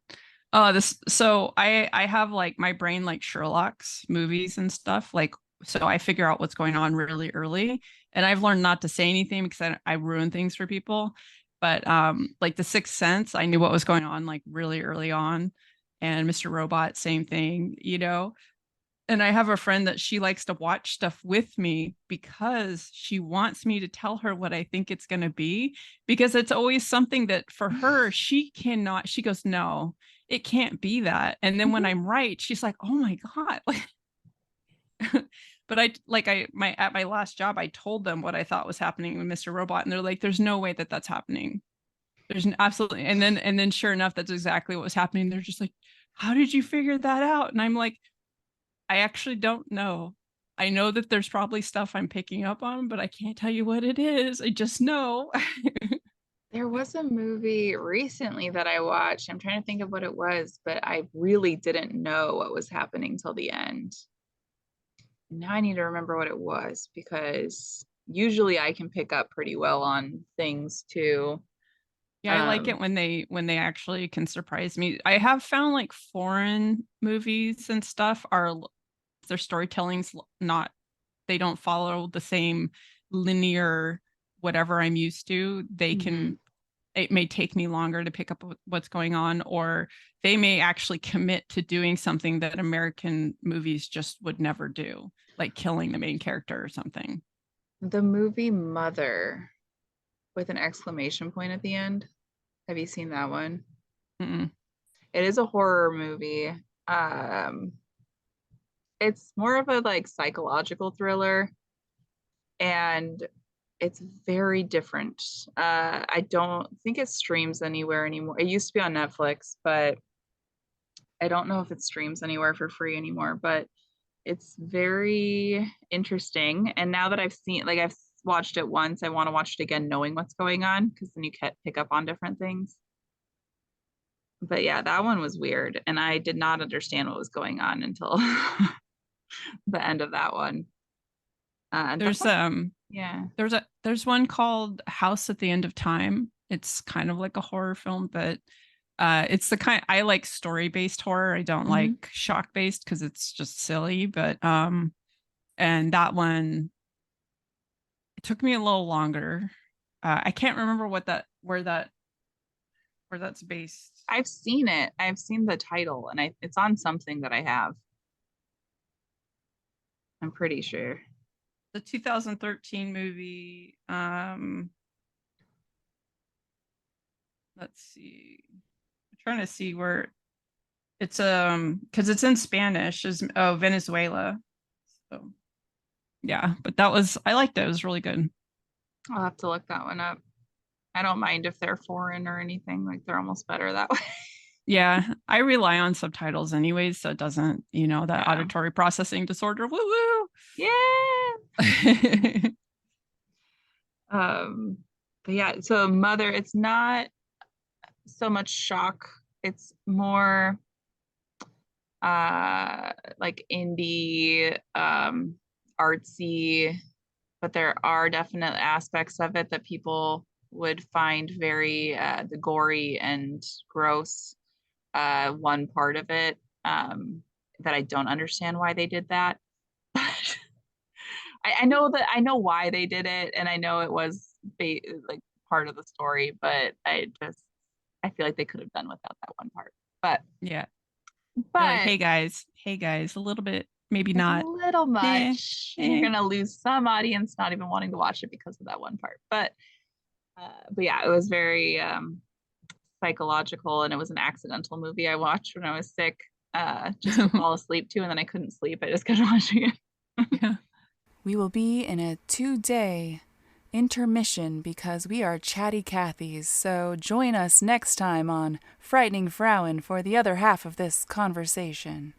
This so I have like my brain like Sherlock's movies and stuff. Like so I figure out what's going on really early. And I've learned not to say anything because I ruin things for people. But like the Sixth Sense, I knew what was going on like really early on. And Mr. Robot, same thing, you know. And I have a friend that she likes to watch stuff with me because she wants me to tell her what I think it's going to be, because it's always something that for her she cannot, she goes, no, it can't be that. And then when I'm right, she's like, oh my god. But I like I my at my last job I told them what I thought was happening with Mr. Robot, and they're like, there's no way that that's happening. There's absolutely. And then sure enough, that's exactly what was happening. They're just like, how did you figure that out? And I'm like, I actually don't know. I know that there's probably stuff I'm picking up on, but I can't tell you what it is. I just know. There was a movie recently that I watched. I'm trying to think of what it was, but I really didn't know what was happening till the end. Now I need to remember what it was because usually I can pick up pretty well on things too. Yeah, I like Um, it when they actually can surprise me. I have found like foreign movies and stuff are their storytelling's not, they don't follow the same linear whatever I'm used to. They mhm. can, it may take me longer to pick up what's going on, or they may actually commit to doing something that American movies just would never do, like killing the main character or something. The movie Mother with an exclamation point at the end. Have you seen that one? Mm-mm. It is a horror movie. Um, it's more of a like psychological thriller and it's very different. I don't think it streams anywhere anymore. It used to be on Netflix, but I don't know if it streams anywhere for free anymore, but it's very interesting. And now that I've seen, like, I've watched it once, I want to watch it again, knowing what's going on, because then you can pick up on different things. But yeah, that one was weird. And I did not understand what was going on until the end of that one. And that's There's like, yeah. there's one called House at the End of Time. It's kind of like a horror film, but it's the kind I like story-based horror. I don't Mhm. like shock-based because it's just silly, but and that one it took me a little longer. I can't remember what that where that's based. I've seen it. I've seen the title, and it's on something that I have. I'm pretty sure. The 2013 movie. Let's see. I'm trying to see where it's because it's in Spanish is Venezuela. So yeah, but that was I liked it. It was really good. I'll have to look that one up. I don't mind if they're foreign or anything. Like they're almost better that way. Yeah, I rely on subtitles anyways, so it doesn't, that Yeah. auditory processing disorder. Woo Yeah. woo. Um, but yeah, so Mother, it's not so much shock. It's more like indie, artsy, but there are definite aspects of it that people would find very the gory and gross one part of it that I don't understand why they did that. I know that I know why they did it, and I know it was like part of the story, but I feel like they could have done without that one part. But Yeah. They're like, but hey guys, a little bit, maybe it's a not. little Eh, much, and you're eh. gonna lose some audience not even wanting to watch it because of that one part. But yeah, it was very psychological, and it was an accidental movie I watched when I was sick, just to fall asleep to, and then I couldn't sleep. I just kept watching it. Yeah. We will be in a 2-day intermission because we are chatty Cathys, so join us next time on Frightening Frauen for the other half of this conversation.